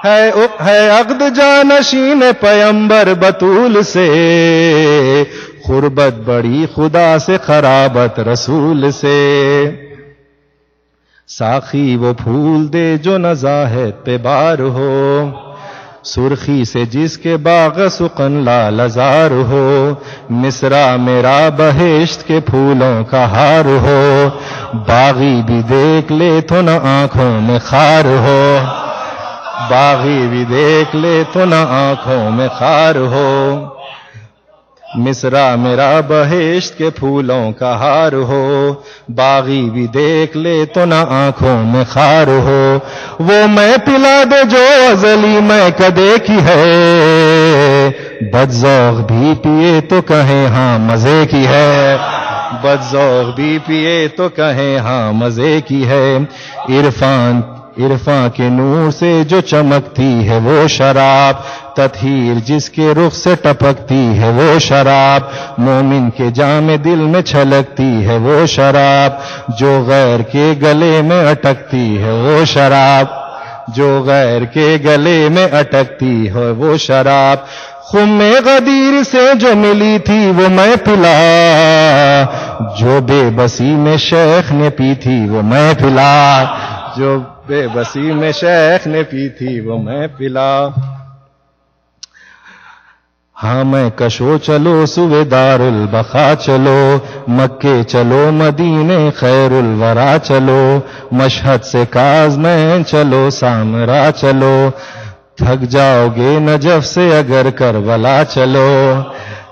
Speaker 4: ہے عقد جانشین پیمبر بطول سے، غربت بڑی خدا سے خرابت رسول سے، ساقی وہ پھول دے جو نزاہت پہ بار ہو، سرخی سے جس کے باغ سخن لالزار ہو، مصرع میرا بہشت کے پھولوں کا ہار ہو، باغی بھی دیکھ لے تو نہ آنکھوں میں خار ہو، باغی بھی دیکھ لے تو نہ آنکھوں میں خار ہو، مصرع میرا بہشت کے پھولوں کا ہار ہو، باغی بھی دیکھ لے تو نہ آنکھوں میں خار ہو، وہ میں پلا دے جو ازلی میں کدے کی ہے، بدذوق بھی پیے تو کہیں ہاں مزے کی ہے، بدذوق بھی پیے تو کہیں ہاں مزے کی ہے، عرفان کے نور سے جو چمکتی ہے وہ شراب، تطہیر جس کے رخ سے ٹپکتی ہے وہ شراب، مومن کے جام دل میں چھلکتی ہے وہ شراب، جو غیر کے گلے میں اٹکتی ہے وہ شراب، جو غیر کے گلے میں اٹکتی ہے وہ شراب، خم غدیر سے جو ملی تھی وہ میں پلا، جو بے بسی میں شیخ نے پی تھی وہ میں پلا، جو بے بسی میں شیخ نے پی تھی وہ میں پلا، ہاں میں کشو چلو سوے دار البقا چلو، مکے چلو مدینے خیر الورا چلو، مشہد سے کاظمین چلو سامرا چلو، تھک جاؤ گے نجف سے اگر کربلا چلو،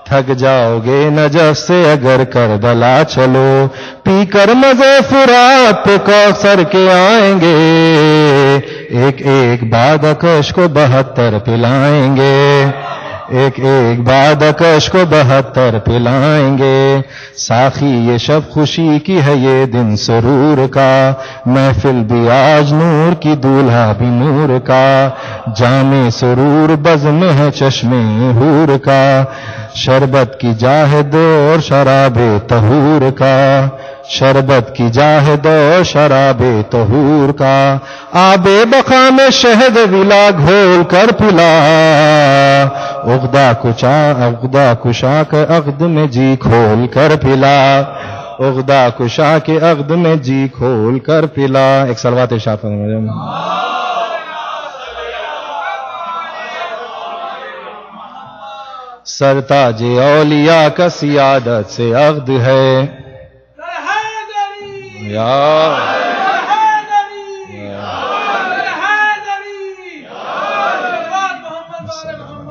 Speaker 4: تھک جاؤ گے نجف سے اگر کربلا چلو، پی کر مزے فرات پہ کوثر کے آئیں گے، ایک ایک بادکش کو 72 پلائیں گے، ایک ایک بادکش کو 72 پلائیں گے، ساقی یہ شب خوشی کی ہے یہ دن سرور کا، محفل بھی آج نور کی دولہا بھی نور کا، جام سرور بزم ہے چشمے حور کا، شربت کی جاہد اور شراب طہور کا، شربت کی جاہد اور شراب طہور کا، آب بقا میں شہد ولا گھول کر پلا، عقدہ کشا کے عقد میں جی کھول کر پلا، عقدہ کشا کے عقد میں جی کھول کر پلا۔ ایک صلوات ارشاد فرمائیں۔ سرتاج اولیاء کا سیادت سے عقد ہے،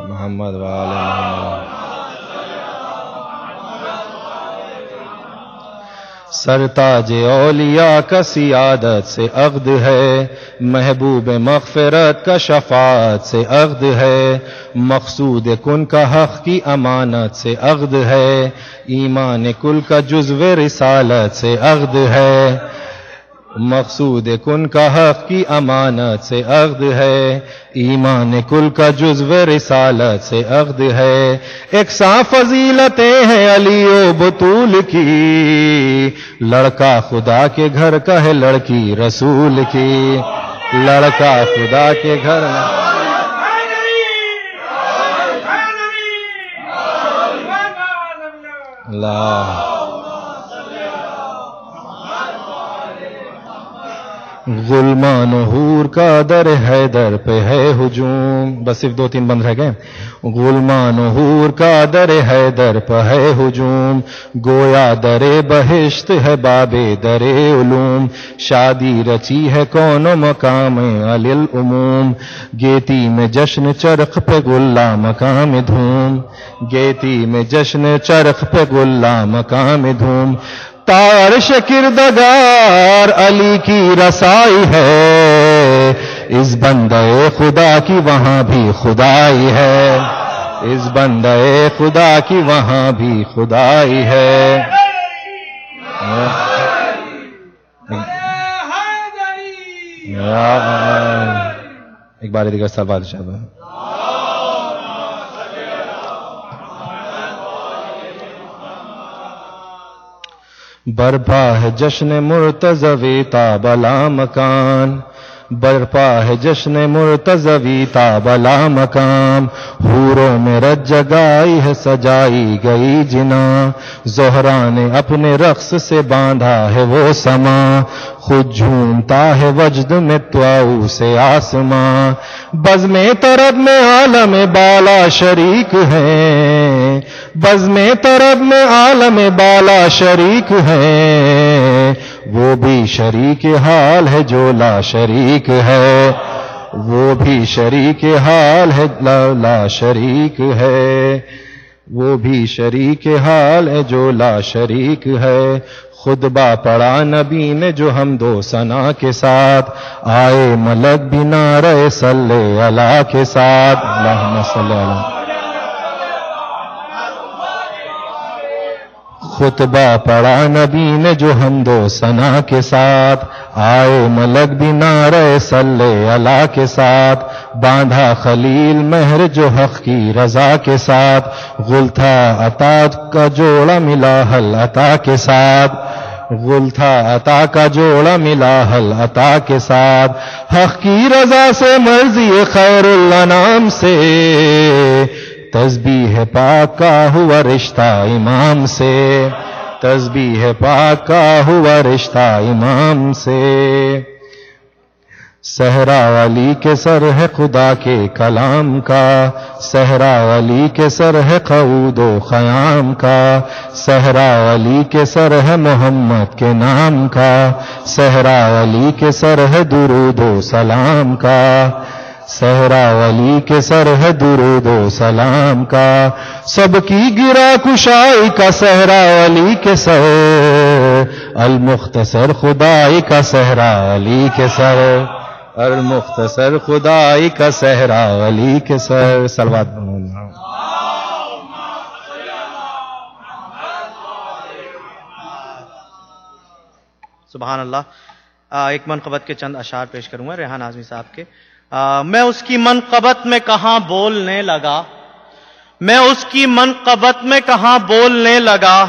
Speaker 4: محمد وآل محمد. سرتاج اولیاء کا سیادت سے عقد ہے، محبوب مغفرت کا شفاعت سے عقد ہے، مقصود کن کا حق کی امانت سے عقد ہے، ایمان کل کا جزو رسالت سے عقد ہے، مقصود کن کا حق کی امانت سے عقد ہے، ایمان کل کا جزو رسالت سے عقد ہے. ایک سا فضیلتیں ہیں علی و بطول کی، لڑکا خدا کے گھر کا ہے لڑکی رسول کی، لڑکا خدا کے گھر اللہ. غلمان حور کا در حیدر پہ ہے ہجوم. بس صرف 2-3 بند رہ گئے. غلمان حور کا در حیدر پہ ہے ہجوم، گویا در بہشت ہے باب در علوم، شادی رچی ہے کون و مقام علی العموم، گیتی میں جشن چرخ پہ گلا مقام دھوم، گیتی میں جشن چرخ پہ گلا مقام دھوم. تارش کردگار علی کی رسائی ہے، اس بندے خدا کی وہاں بھی خدائی ہے، اس بندے خدا کی وہاں بھی خدائی ہے. ایک بار دیگر سلوات شاہ. برپا ہے جشن مرتضوی تابلا مکان، برپا ہے جشن مرتضوی تابلا مکان، حوروں میں رت جگائی ہے سجائی گئی جنا، زہرا نے اپنے رقص سے باندھا ہے وہ سما، خود جھومتا ہے وجد میں طاؤ سے آسماں، بزم طرب میں عالم بالا شریک ہیں، بزم طرب میں عالم بالا شریک ہیں، وہ بھی شریک حال ہے جو لا شریک ہے، وہ بھی شریک حال ہے لا شریک ہے، وہ بھی شریک حال ہے جو لا شریک ہے. خطبہ پڑھا نبی نے جو حمد و ثنا کے ساتھ، آئے ملک بھی نعرہ صلی اللہ کے ساتھ. اللہم صلی اللہ. خطبہ پڑھا نبی نے جو حمد و ثنا کے ساتھ، آئے ملک بھی نعرہ صلی اللہ کے ساتھ، باندھا خلیل مہر جو حق کی رضا کے ساتھ، غل تھا عطا کا جوڑا ملا حل عطا کے ساتھ، غل تھا عطا کا جوڑا ملا حل عطا کے ساتھ، حق کی رضا سے مرضی خیر الانام سے، تسبیح پاک کا ہوا رشتہ امام سے، تسبیح پاک کا ہوا رشتہ امام سے. صحرا علی کے سر ہے خدا کے کلام کا، صحرا علی کے سر ہے قعود و خیام کا، صحرا علی کے سر ہے محمد کے نام کا، صحرا علی کے سر ہے درود و سلام کا، صحرا علی کے سر ہے درود و سلام کا، سب کی گرا کشائی کا صحرا علی کے سر، المختصر خدائی کا صحرا علی کے سر، المختصر خدائی کا صحرا علی کے سر. صلوات
Speaker 1: سبحان اللہ. ایک منقبت کے چند اشعار پیش کروں گا ریحان اعظمی صاحب کے. میں اس کی منقبت میں کہاں بولنے لگا، میں اس کی منقبت میں کہاں بولنے لگا،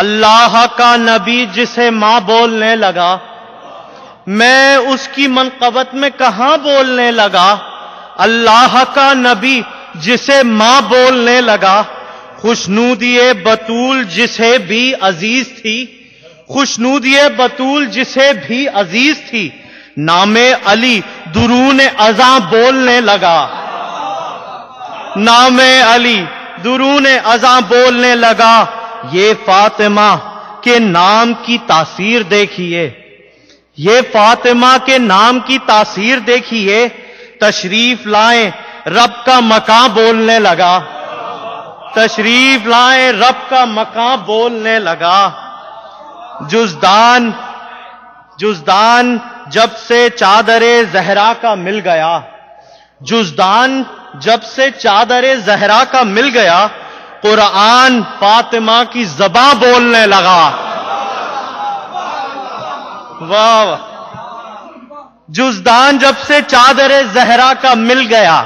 Speaker 1: اللہ کا نبی جسے ماں بولنے لگا، میں اس کی منقبت میں کہاں بولنے لگا، اللہ کا نبی جسے ماں بولنے لگا، خوشنودی بطول جسے بھی عزیز تھی، خوشنودی بطول جسے بھی عزیز تھی، نام علی درون ازاں بولنے لگا، نام علی درون ازاں بولنے لگا، یہ فاطمہ کے نام کی تاثیر دیکھیے، یہ فاطمہ کے نام کی تاثیر دیکھیے، تشریف لائیں رب کا مقام بولنے لگا، تشریف لائیں رب کا مقام بولنے لگا۔ جزدان جب سے چادر زہرا کا مل گیا، جزدان جب سے چادر زہرا کا مل گیا، قرآن فاطمہ کی زباں بولنے لگا۔ واہ واہ، جزدان جب سے چادر زہرا کا مل گیا،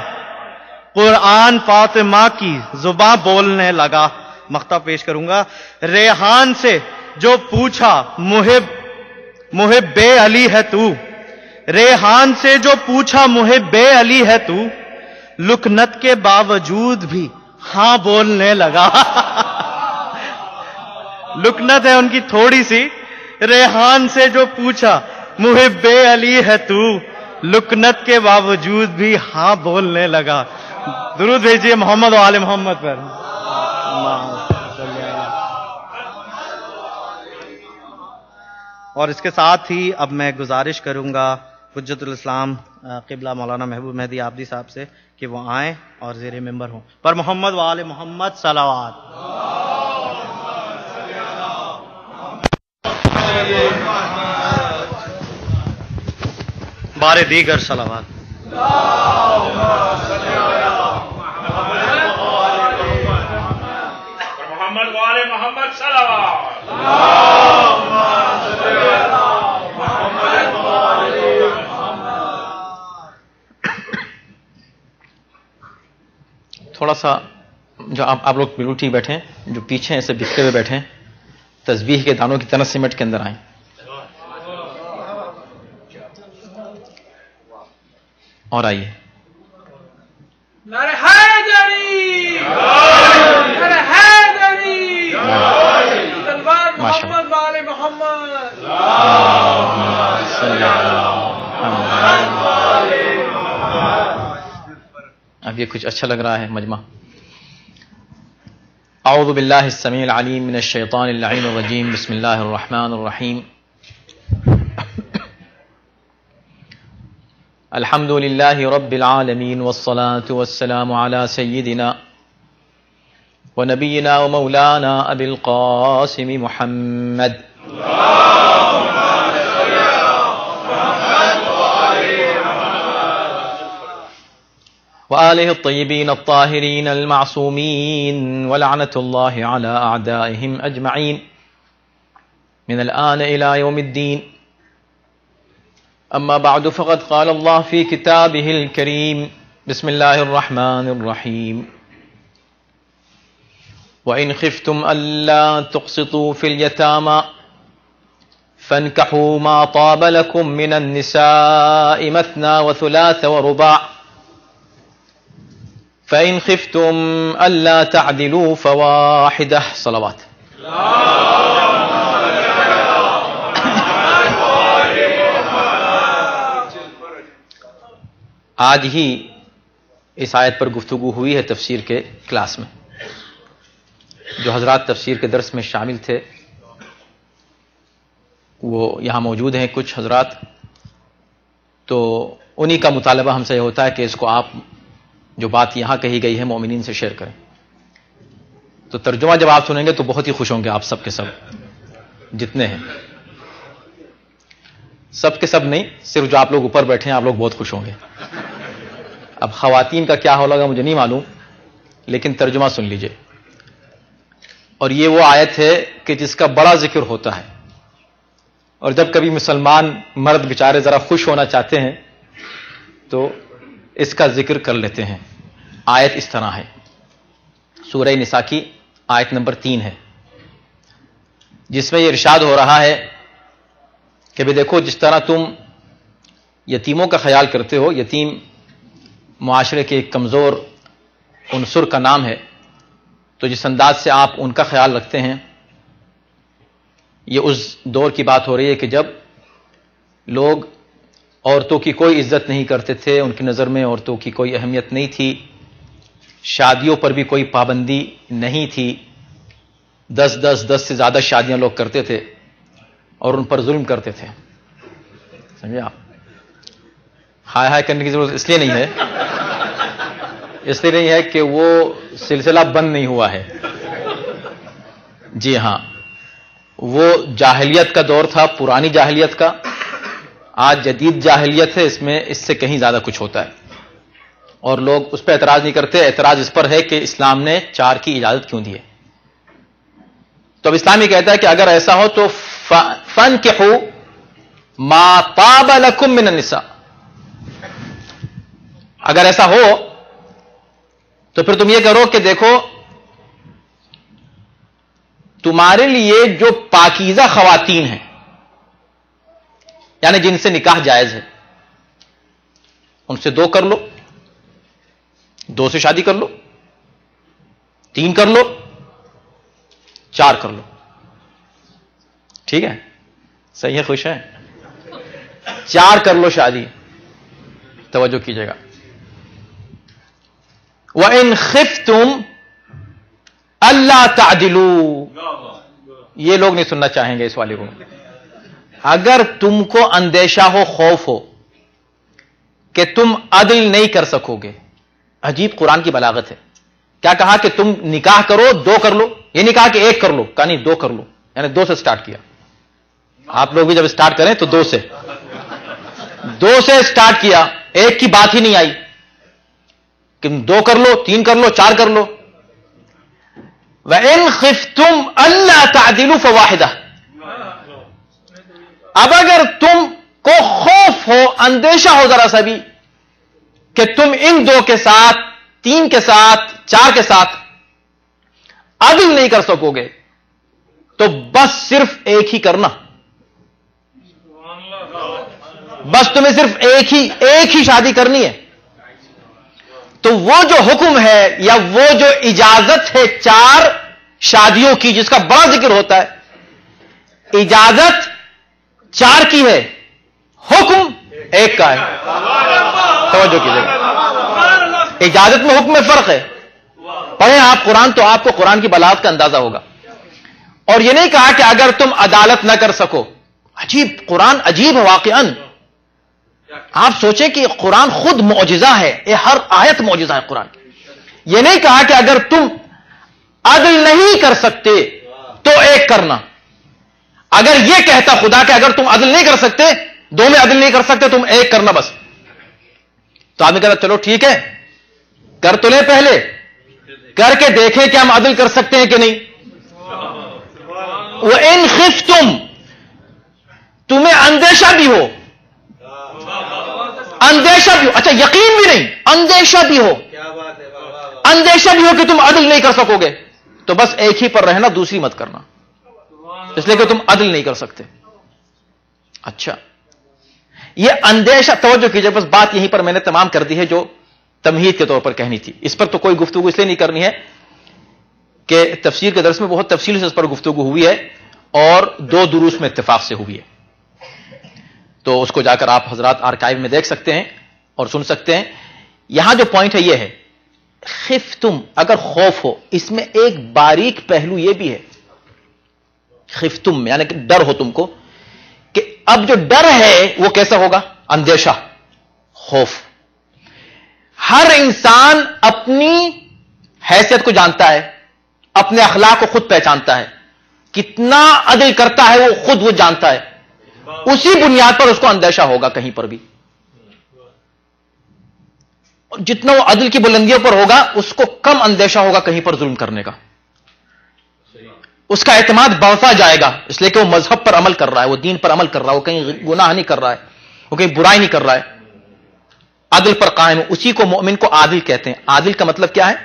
Speaker 1: قرآن فاطمہ کی زباں بولنے لگا۔ مقطع پیش کروں گا۔ ریحان سے جو پوچھا محب علی ہے تو، ریحان سے جو پوچھا محب علی ہے تو، لکنت کے باوجود بھی ہاں بولنے لگا۔ لکنت ہے ان کی تھوڑی سی۔ ریحان سے جو پوچھا محب علی ہے تو، لکنت کے باوجود بھی ہاں بولنے لگا۔ درود بھیجیے محمد و آل محمد پر۔ اور اس کے ساتھ ہی اب میں گزارش کروں گا حجت الاسلام قبلہ مولانا محبوب مہدی عابدی صاحب سے کہ وہ آئیں اور زیر ممبر ہوں۔ پر محمد و آل محمد صلوات۔ بارے دیگر صلوات۔
Speaker 5: محمد و آل محمد صلوات۔
Speaker 6: تھوڑا سا جو آپ لوگ بالکل ٹھیک بیٹھیں، جو پیچھے ایسے بکھرے ہوئے بیٹھیں، تسبیح کے دانوں کی طرح سمٹ کے اندر آئیں۔ اور آئیے۔
Speaker 5: نعرہ حیدری، نعرہ حیدری، تلوار محمد و آل محمد۔
Speaker 6: اب یہ کچھ اچھا لگ رہا ہے مجمع۔ اعوذ باللہ السمیع العلیم من الشیطان اللعین الرجیم، بسم اللہ الرحمن الرحیم۔ الحمد للہ رب العالمین والصلاة والسلام علی سیدنا ونبینا ومولانا ابی القاسم محمد وآلہ الطیبین الطاہرین المعصومین ولعنۃ اللہ علی اعدائہم اجمعین من الآن الى یوم الدین۔ اما بعد فقد قال اللہ فی کتابہ الکریم، بسم اللہ الرحمن الرحیم، وإن خفتم ألا تقسطوا في اليتامى فانكحوا ما طاب لكم من النساء مثنى وثلاث ورباع فإن خفتم ألا تعدلوا فواحدة۔ صلوات۔ آج ہی اس آیت پر گفتگو ہوئی ہے تفسیر کے کلاس میں۔ جو حضرات تفسیر کے درس میں شامل تھے وہ یہاں موجود ہیں کچھ حضرات، تو انہی کا مطالبہ ہم سے یہ ہوتا ہے کہ اس کو آپ جو بات یہاں کہی گئی ہے مومنین سے شیئر کریں۔ تو ترجمہ جب آپ سنیں گے تو بہت ہی خوش ہوں گے آپ سب کے سب جتنے ہیں، سب کے سب نہیں، صرف جو آپ لوگ اوپر بیٹھے ہیں آپ لوگ بہت خوش ہوں گے۔ اب خواتین کا کیا ہوگا مجھے نہیں معلوم، لیکن ترجمہ سن لیجئے۔ اور یہ وہ آیت ہے کہ جس کا بڑا ذکر ہوتا ہے، اور جب کبھی مسلمان مرد بیچارے ذرا خوش ہونا چاہتے ہیں تو اس کا ذکر کر لیتے ہیں۔ آیت اس طرح ہے، سورہ نساء کی آیت نمبر 3 ہے، جس میں یہ ارشاد ہو رہا ہے کہ بھی دیکھو جس طرح تم یتیموں کا خیال کرتے ہو، یتیم معاشرے کے ایک کمزور عنصر کا نام ہے، تو جس انداز سے آپ ان کا خیال رکھتے ہیں، یہ اس دور کی بات ہو رہی ہے کہ جب لوگ عورتوں کی کوئی عزت نہیں کرتے تھے، ان کی نظر میں عورتوں کی کوئی اہمیت نہیں تھی، شادیوں پر بھی کوئی پابندی نہیں تھی، 10 سے زیادہ شادیاں لوگ کرتے تھے اور ان پر ظلم کرتے تھے. سمجھے آپ؟ ہائے ہائے کرنے کی ضرورت اس لیے نہیں ہے کہ وہ سلسلہ بند نہیں ہوا ہے. جی ہاں، وہ جاہلیت کا دور تھا، پرانی جاہلیت کا. آج جدید جاہلیت ہے، اس میں اس سے کہیں زیادہ کچھ ہوتا ہے اور لوگ اس پہ اعتراض نہیں کرتے. اعتراض اس پر ہے کہ اسلام نے 4 کی اجازت کیوں دی ہے. تو اب اسلام یہ کہتا ہے کہ اگر ایسا ہو تو فَانْكِحُوا مَا طَابَ لَكُم مِّنَ النِّسَاءِ. اگر ایسا ہو تو پھر تم یہ کرو کہ دیکھو تمہارے لیے جو پاکیزہ خواتین ہیں، یعنی جن سے نکاح جائز ہے، ان سے 2 کر لو، 2 سے شادی کر لو، 3 کر لو، 4 کر لو. ٹھیک ہے؟ صحیح ہے؟ خوش ہے؟ 4 کر لو شادی. توجہ کیجیے گا. وَإِنْ خِفْتُمْ أَلَّا تَعْدِلُوا. یہ لوگ نہیں سننا چاہیں گے اس والے کو. اگر تم کو اندیشہ ہو، خوف ہو کہ تم عدل نہیں کر سکو گے. عجیب قرآن کی بلاغت ہے. کیا کہا کہ تم نکاح کرو 2 کر لو، یہ نہیں کہا کہ 1 کر لو، کہا نہیں 2 کر لو، یعنی 2 سے سٹارٹ کیا. آپ لوگ بھی جب سٹارٹ کریں تو 2 سے سٹارٹ کیا، 1 کی بات ہی نہیں آئی کہ 2 کر لو، 3 کر لو، 4 کر لو. وَإِنْ خِفْتُمْ أَلَّا تَعْدِلُوا فَوَاحِدَةً. اب اگر تم کو خوف ہو، اندیشہ ہو ذرا سا بھی کہ تم ان 2 کے ساتھ، 3 کے ساتھ، 4 کے ساتھ عدل نہیں کر سکو گے تو بس صرف 1 ہی کرنا. بس تمہیں صرف ایک ہی شادی کرنی ہے. تو وہ جو حکم ہے یا وہ جو اجازت ہے 4 شادیوں کی، جس کا بڑا ذکر ہوتا ہے، اجازت 4 کی ہے، حکم 1 کا ہے. توجہ کیجیے گا. اجازت میں حکم میں فرق ہے. پڑھیں آپ قرآن تو آپ کو قرآن کی بلاغت کا اندازہ ہوگا. اور یہ نہیں کہا کہ اگر تم عدالت نہ کر سکو. عجیب قرآن، عجیب ہے واقعاً. آپ سوچیں کہ قرآن خود معجزہ ہے، یہ ہر آیت معجزہ ہے قرآن. یہ نہیں کہا کہ اگر تم عدل نہیں کر سکتے تو 1 کرنا. اگر یہ کہتا خدا کہ اگر تم عدل نہیں کر سکتے، 2 میں عدل نہیں کر سکتے، تم 1 کرنا بس، تو آدمی کہتا چلو ٹھیک ہے کر تو لیں، پہلے کر کے دیکھیں کہ ہم عدل کر سکتے ہیں کہ نہیں. وَإِنْ خِفْتُمْ، تمہیں اندیشہ بھی ہو، اچھا یقین بھی نہیں، اندیشہ بھی ہو کہ تم عدل نہیں کر سکو گے تو بس 1 ہی پر رہنا، دوسری مت کرنا، اس لیے کہ تم عدل نہیں کر سکتے. اچھا یہ اندیشہ، توجہ کیجئے، بس بات یہیں پر میں نے تمام کر دی ہے جو تمہید کے طور پر کہنی تھی. اس پر تو کوئی گفتگو اس لیے نہیں کرنی ہے کہ تفسیر کے درس میں بہت تفصیل سے اس پر گفتگو ہوئی ہے اور 2 دروس میں اتفاق سے ہوئی ہے. تو اس کو جا کر آپ حضرات آرکائیو میں دیکھ سکتے ہیں اور سن سکتے ہیں. یہاں جو پوائنٹ ہے یہ ہے، خفتم، اگر خوف ہو، اس میں ایک باریک پہلو یہ بھی ہے، خفتم یعنی کہ ڈر ہو تم کو، کہ اب جو ڈر ہے وہ کیسا ہوگا؟ اندیشہ، خوف. ہر انسان اپنی حیثیت کو جانتا ہے، اپنے اخلاق کو خود پہچانتا ہے، کتنا عدل کرتا ہے وہ خود وہ جانتا ہے. اسی بنیاد پر اس کو اندیشہ ہوگا کہیں پر بھی. اور جتنا وہ عدل کی بلندیوں پر ہوگا اس کو کم اندیشہ ہوگا کہیں پر ظلم کرنے کا. اس کا اعتماد بڑھتا جائے گا، اس لیے کہ وہ مذہب پر عمل کر رہا ہے، وہ دین پر عمل کر رہا ہے، وہ کہیں گناہ نہیں کر رہا ہے، وہ کہیں برائی نہیں کر رہا ہے، عدل پر قائم ہے. اسی کو مومن کو عادل کہتے ہیں. عادل کا مطلب کیا ہے؟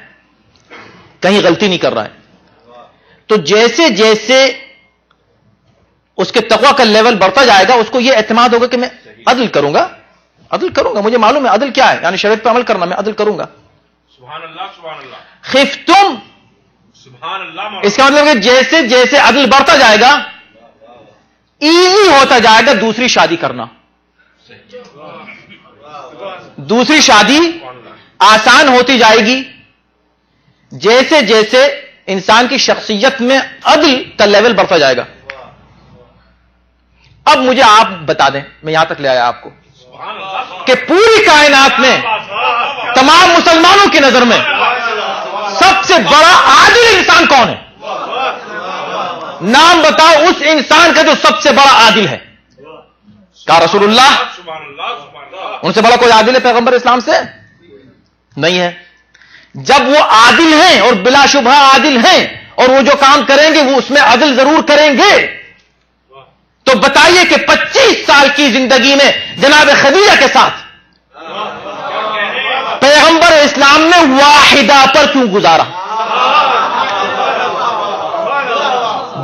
Speaker 6: کہیں غلطی نہیں کر رہا ہے. تو جیسے جیسے اس کے تقوی کا لیول بڑھتا جائے گا اس کو یہ اعتماد ہوگا کہ میں عدل کروں گا، مجھے معلوم ہے عدل کیا ہے، یعنی شریعت پہ عمل کرنا، میں عدل کروں گا.
Speaker 5: سبحان اللہ سبحان اللہ.
Speaker 6: خفتم،
Speaker 5: سبحان اللہ.
Speaker 6: اس کا مطلب کہ جیسے جیسے عدل بڑھتا جائے گا ایزی ہوتا جائے گا دوسری شادی کرنا، دوسری شادی آسان ہوتی جائے گی. جیسے جیسے انسان کی شخصیت میں عدل کا لیول بڑھتا جائے گا. اب مجھے آپ بتا دیں, میں یہاں تک لے آیا آپ کو, کہ پوری کائنات میں تمام مسلمانوں کی نظر میں سب سے بڑا عادل انسان کون ہے؟ نام بتاؤ اس انسان کا جو سب سے بڑا عادل ہے. کہا رسول اللہ. ان سے بڑا کوئی عادل ہے پیغمبر اسلام سے؟ نہیں ہے. جب وہ عادل ہیں اور بلا شبہ عادل ہیں اور وہ جو کام کریں گے وہ اس میں عدل ضرور کریں گے, تو بتائیے کہ 25 سال کی زندگی میں جناب خدیجہ کے ساتھ پیغمبر اسلام نے واحدہ پر کیوں گزارا؟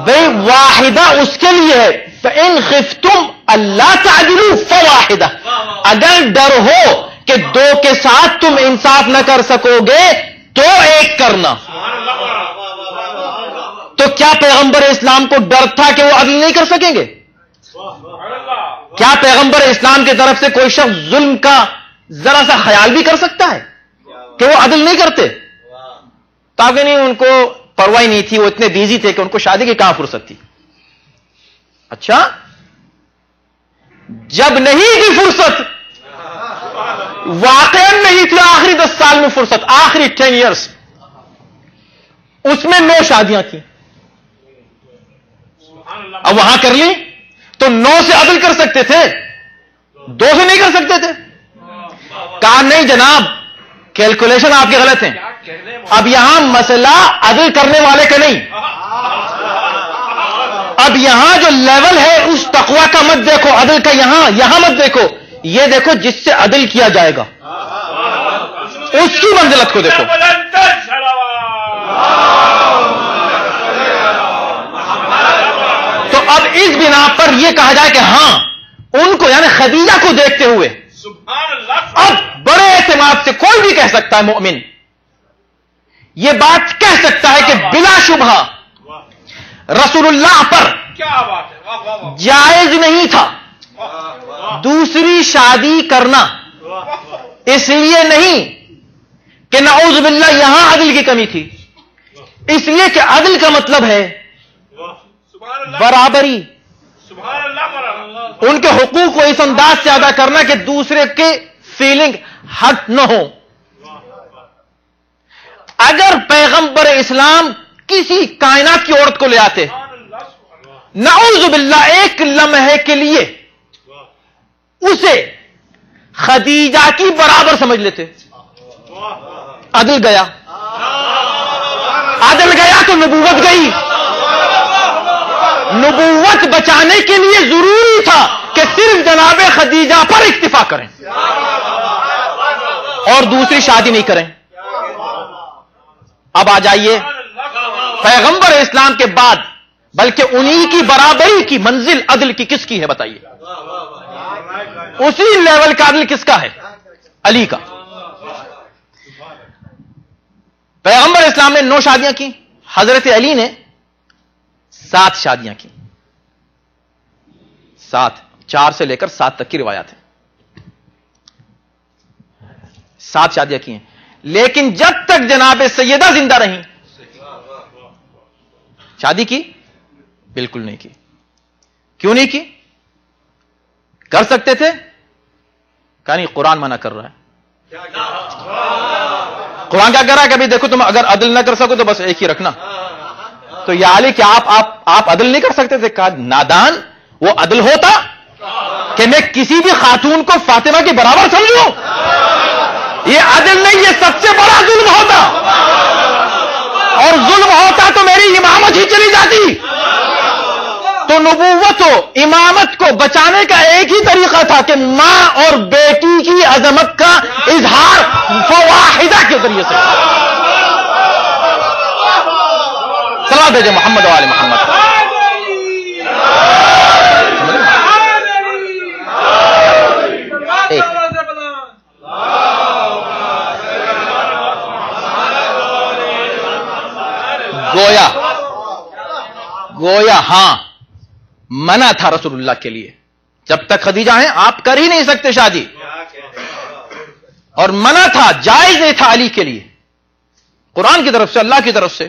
Speaker 6: بھئی واحدہ اس کے لیے ہے, فَإِنْ خِفْتُمْ أَلَّا تَعْدِلُوا فَوَاحِدَةً. اگر ڈر ہو کہ دو کے ساتھ تم انصاف نہ کر سکو گے تو ایک کرنا. تو کیا پیغمبر اسلام کو ڈر تھا کہ وہ عدل نہیں کر سکیں گے؟ کیا پیغمبر اسلام کی طرف سے کوئی شخص ظلم کا ذرا سا خیال بھی کر سکتا ہے کہ وہ عدل نہیں کرتے؟ تاکہ نہیں, ان کو پرواہ نہیں تھی, وہ اتنے بیزی تھے کہ ان کو شادی کی کہاں فرصت تھی. اچھا, جب نہیں تھی فرصت, واقعا نہیں تھی آخری 10 سال میں فرصت, آخری 10 ایئرس, اس میں 9 شادیاں تھیں. اب وہاں کر لی تو 9 سے عدل کر سکتے تھے, 2 سے نہیں کر سکتے تھے. کہا نہیں جناب, کیلکولیشن آپ کے غلط ہیں. اب یہاں مسئلہ عدل کرنے والے کا نہیں, اب یہاں جو لیول ہے اس تقوی کا مت دیکھو, عدل کا یہاں مت دیکھو, یہ دیکھو جس سے عدل کیا جائے گا اس کی منزلت کو دیکھو. تو اب اس بنا پر یہ کہا جائے کہ ہاں ان کو یعنی خدیجہ کو دیکھتے ہوئے اب بڑے اعتماد سے کوئی بھی کہہ سکتا ہے, مومن یہ بات کہہ سکتا ہے کہ بلا شبہ رسول اللہ پر جائز نہیں تھا دوسری شادی کرنا. اس لیے نہیں کہ نعوذ باللہ یہاں عدل کی کمی تھی, اس لیے کہ عدل کا مطلب ہے برابری, ان کے حقوق کو اس انداز سے ادا کرنا کہ دوسرے کے فیلنگ ہرٹ نہ ہو. اگر پیغمبر اسلام کسی کائنات کی عورت کو لے آتے, نعوذ باللہ ایک لمحے کے لیے اسے خدیجہ کی برابر سمجھ لیتے, عدل گیا, عدل گیا تو نبوت گئی. نبوت بچانے کے لیے ضروری تھا کہ صرف جناب خدیجہ پر اکتفا کریں اور دوسری شادی نہیں کریں. اب آ جائیے پیغمبر اسلام کے بعد بلکہ انہی کی برابری کی منزل عدل کی کس کی ہے بتائیے؟ اسی لیول کا عدل کس کا ہے؟ علی کا. پیغمبر اسلام نے 9 شادیاں کی, حضرت علی نے 7 شادیاں کی. 4 سے لے کر 7 تک کی روایات ہیں. 7 شادیاں کی ہیں, لیکن جب تک جناب سیدہ زندہ رہیں شادی کی بالکل نہیں کی. کیوں نہیں کی؟ کر سکتے تھے, کہا نہیں قرآن منع کر رہا ہے. قرآن کیا کہہ رہا ہے کہ ابھی دیکھو تم اگر عدل نہ کر سکو تو بس ایک ہی رکھنا. تو یا علی کیا آپ عدل نہیں کر سکتے تھے؟ کہا نادان, وہ عدل ہوتا کہ میں کسی بھی خاتون کو فاطمہ کے برابر سمجھوں, یہ عدل نہیں, یہ سب سے بڑا ظلم ہوتا, اور ظلم ہوتا تو میری امامت ہی چلی جاتی. تو نبوت و امامت کو بچانے کا ایک ہی طریقہ تھا کہ ماں اور بیٹی کی عظمت کا اظہار فواحدہ کے ذریعے سے. صلوات بھیجے محمد و آل محمد. گویا ہاں منع تھا رسول اللہ کے لیے, جب تک خدیجہ ہیں آپ کر ہی نہیں سکتے شادی, اور منع تھا, جائز نہیں تھا علی کے لیے, قرآن کی طرف سے, اللہ کی طرف سے.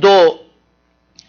Speaker 6: 2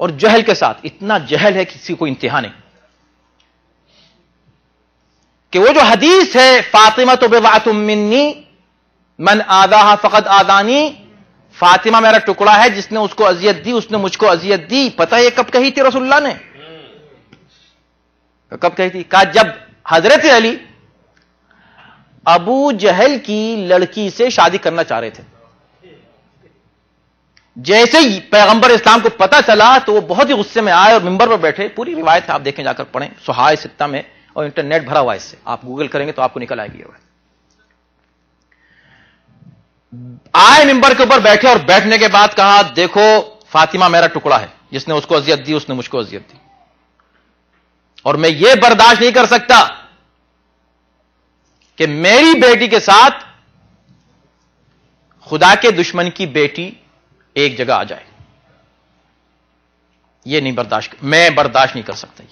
Speaker 6: اور جہل کے ساتھ اتنا جہل ہے کسی کو انتہا نہیں کہ وہ جو حدیث ہے فاطمہ تو بضعۃ منی من آذاہا فقد آذانی، فاطمہ میرا ٹکڑا ہے، جس نے اس کو اذیت دی اس نے مجھ کو اذیت دی. پتہ یہ کب کہی تھی رسول اللہ نے؟ کب کہی تھی؟ کہا جب حضرت علی ابو جہل کی لڑکی سے شادی کرنا چاہ رہے تھے. جیسے ہی پیغمبر اسلام کو پتا چلا تو وہ بہت ہی غصے میں آئے اور ممبر پر بیٹھے. پوری روایت آپ دیکھیں، جا کر پڑھیں، صحائف ستہ میں، اور انٹرنیٹ بھرا ہوا ہے اس سے، آپ گوگل کریں گے تو آپ کو نکل آئے گی. آئے ممبر کے اوپر بیٹھے اور بیٹھنے کے بعد کہا دیکھو فاطمہ میرا ٹکڑا ہے، جس نے اس کو اذیت دی اس نے مجھ کو اذیت دی، اور میں یہ برداشت نہیں کر سکتا کہ میری بیٹی کے ساتھ خدا کے دشمن کی بیٹی ایک جگہ آ جائے. یہ نہیں برداشت، میں برداشت نہیں کر سکتا.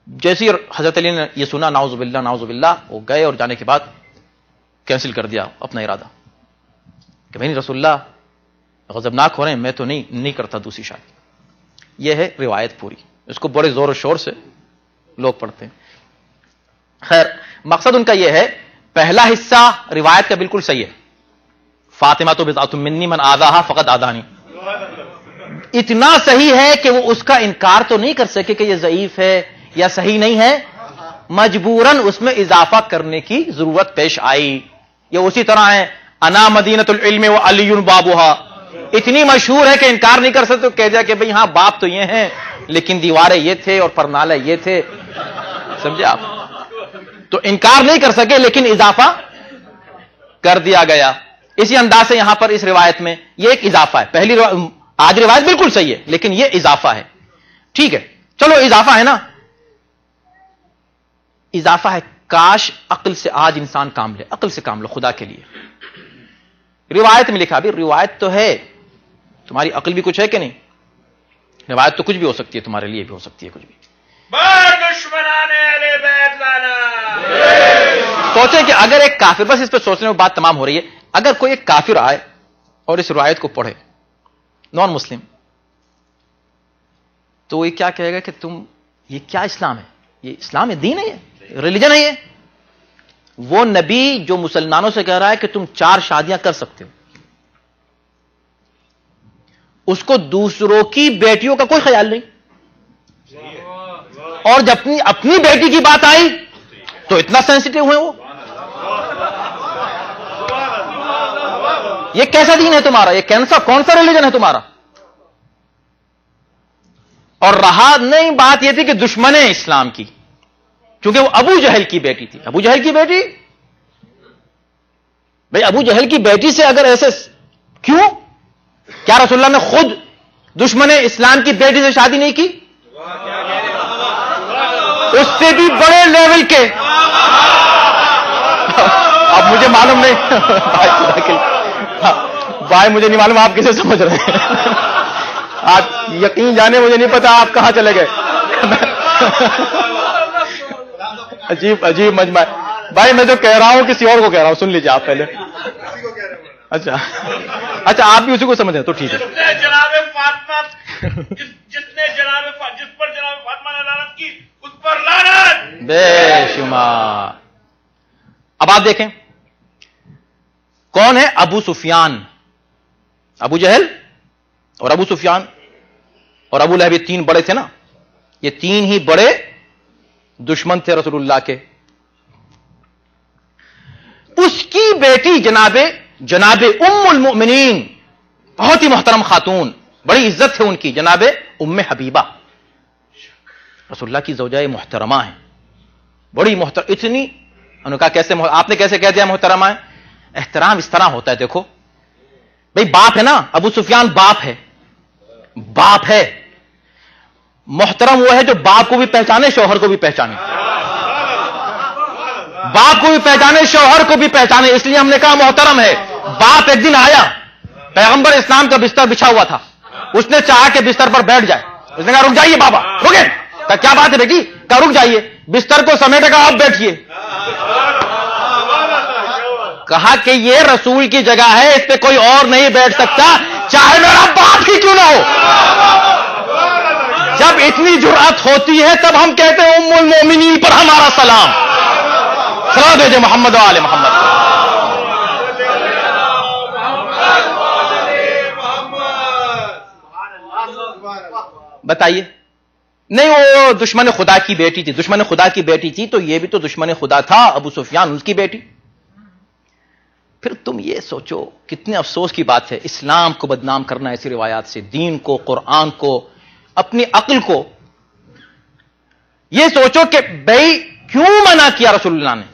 Speaker 6: جیسی حضرت علی نے یہ سنا، نعوذ باللہ نعوذ باللہ، وہ گئے اور جانے کے بعد کینسل کر دیا اپنا ارادہ کہ بھائی رسول اللہ غضبناک ہو رہے ہیں، میں تو نہیں کرتا دوسری شادی. یہ ہے روایت پوری، اس کو بڑے زور و شور سے لوگ پڑھتے ہیں. خیر، مقصد ان کا یہ ہے، پہلا حصہ روایت کا بالکل صحیح ہے، فاطمہ تو بضعۃ منی من آذاہا فقد آذانی. اتنا صحیح ہے کہ وہ اس کا انکار تو نہیں کر سکے کہ یہ ضعیف ہے یا صحیح نہیں ہے، مجبوراً اس میں اضافہ کرنے کی ضرورت پیش آئی. یہ اسی طرح ہے انا مدینۃ العلم وعلی بابها، اتنی مشہور ہے کہ انکار نہیں کر سکتے، تو کہہ دیا کہ بھئی ہاں باپ تو یہ ہیں لیکن دیواریں یہ تھے اور پرنالے یہ تھے. سمجھے آپ؟ تو انکار نہیں کر سکے لیکن اضافہ کر دیا گیا. اسی انداز سے یہاں پر اس روایت میں یہ ایک اضافہ ہے. پہلی آج روایت بالکل صحیح ہے لیکن یہ اضافہ ہے. ٹھیک ہے، چلو اضافہ ہے نا، اضافہ ہے. کاش عقل سے آج انسان کام لے، عقل سے کام لو خدا کے لیے. روایت میں لکھا بھی، روایت تو ہے، تمہاری عقل بھی کچھ ہے کہ نہیں؟ روایت تو کچھ بھی ہو سکتی ہے، تمہارے لیے بھی ہو سکتی ہے کچھ بھی. سوچیں کہ اگر ایک کافر، بس اس پہ سوچنے میں بات تمام ہو رہی ہے، اگر کوئی ایک کافر آئے اور اس روایت کو پڑھے، نان مسلم، تو وہ کیا کہے گا کہ تم یہ کیا اسلام ہے؟ یہ اسلام ہے، دین ہے، یہ ریلیجن ہے. یہ وہ نبی جو مسلمانوں سے کہہ رہا ہے کہ تم 4 شادیاں کر سکتے ہو، اس کو دوسروں کی بیٹیوں کا کوئی خیال نہیں، اور جب اپنی بیٹی کی بات آئی تو اتنا سینسٹیو ہوئے وہ. یہ کیسا دین ہے تمہارا؟ یہ کون سا ریلیجن ہے تمہارا؟ اور رہا نہیں بات یہ تھی کہ دشمن اسلام کی، کیونکہ وہ ابو جہل کی بیٹی تھی. ابو جہل کی بیٹی، بھائی ابو جہل کی بیٹی سے اگر ایسے کیوں؟ کیا رسول اللہ نے خود دشمن اسلام کی بیٹی سے شادی نہیں کی؟ اس سے بھی بڑے لیول کے. اب مجھے معلوم نہیں بھائی، مجھے نہیں معلوم آپ کسے سمجھ رہے ہیں. آپ یقین جانے، مجھے نہیں پتا آپ کہاں چلے گئے. عجیب عجیب مجمع. بھائی میں جو کہہ رہا ہوں کسی اور کو کہہ رہا ہوں، سن لیجیے آپ پہلے. اچھا آپ بھی اسی کو سمجھ رہے تو ٹھیک ہے.
Speaker 5: جناب فاطمہ، جس پر جناب فاطمہ نے لعنت کی، اس پر لعنت
Speaker 6: بے شمار. اب آپ دیکھیں کون ہے؟ ابو سفیان، ابو جہل اور ابو سفیان اور ابو لہب، یہ 3 بڑے تھے نا، یہ 3 ہی بڑے دشمن تھے رسول اللہ کے. اس کی بیٹی جناب ام المؤمنین، بہت ہی محترم خاتون، بڑی عزت ہے ان کی، جناب ام حبیبہ، رسول اللہ کی زوجہ محترمہ ہیں، بڑی محترم. اتنی انہوں نے کہا کیسے آپ نے کیسے کہہ دیا محترمہ ہے؟ احترام اس طرح ہوتا ہے. دیکھو بھائی، باپ ہے نا، ابو سفیان باپ ہے. محترم وہ ہے جو باپ کو بھی پہچانے، شوہر کو بھی پہچانے. باپ کو بھی پہچانے، شوہر کو بھی پہچانے، اس لیے ہم نے کہا محترم ہے. باپ ایک دن آیا، پیغمبر اسلام کا بستر بچھا ہوا تھا، اس نے چاہا کہ بستر پر بیٹھ جائے. اس نے کہا رک جائیے بابا، رکے. کہا کیا بات ہے بیٹی؟ کہا رک جائیے. بستر کو سمیٹے، کہا آپ بیٹھیے. کہا کہ یہ رسول کی جگہ ہے، اس پہ کوئی اور نہیں بیٹھ سکتا. چاہے میرا باپ ہی کیوں نہ ہو. جب اتنی جرأت ہوتی ہے تب ہم کہتے ہیں ام المومنین پر ہمارا سلام. سلام بھیجے محمد و آل محمد. بتائیے, نہیں وہ دشمن خدا کی بیٹی تھی, دشمن خدا کی بیٹی تھی تو یہ بھی تو دشمن خدا تھا, ابو سفیان اس کی بیٹی. پھر تم یہ سوچو کتنے افسوس کی بات ہے اسلام کو بدنام کرنا ایسی روایات سے, دین کو, قرآن کو, اپنی عقل کو. یہ سوچو کہ بھائی کیوں منع کیا رسول اللہ نے,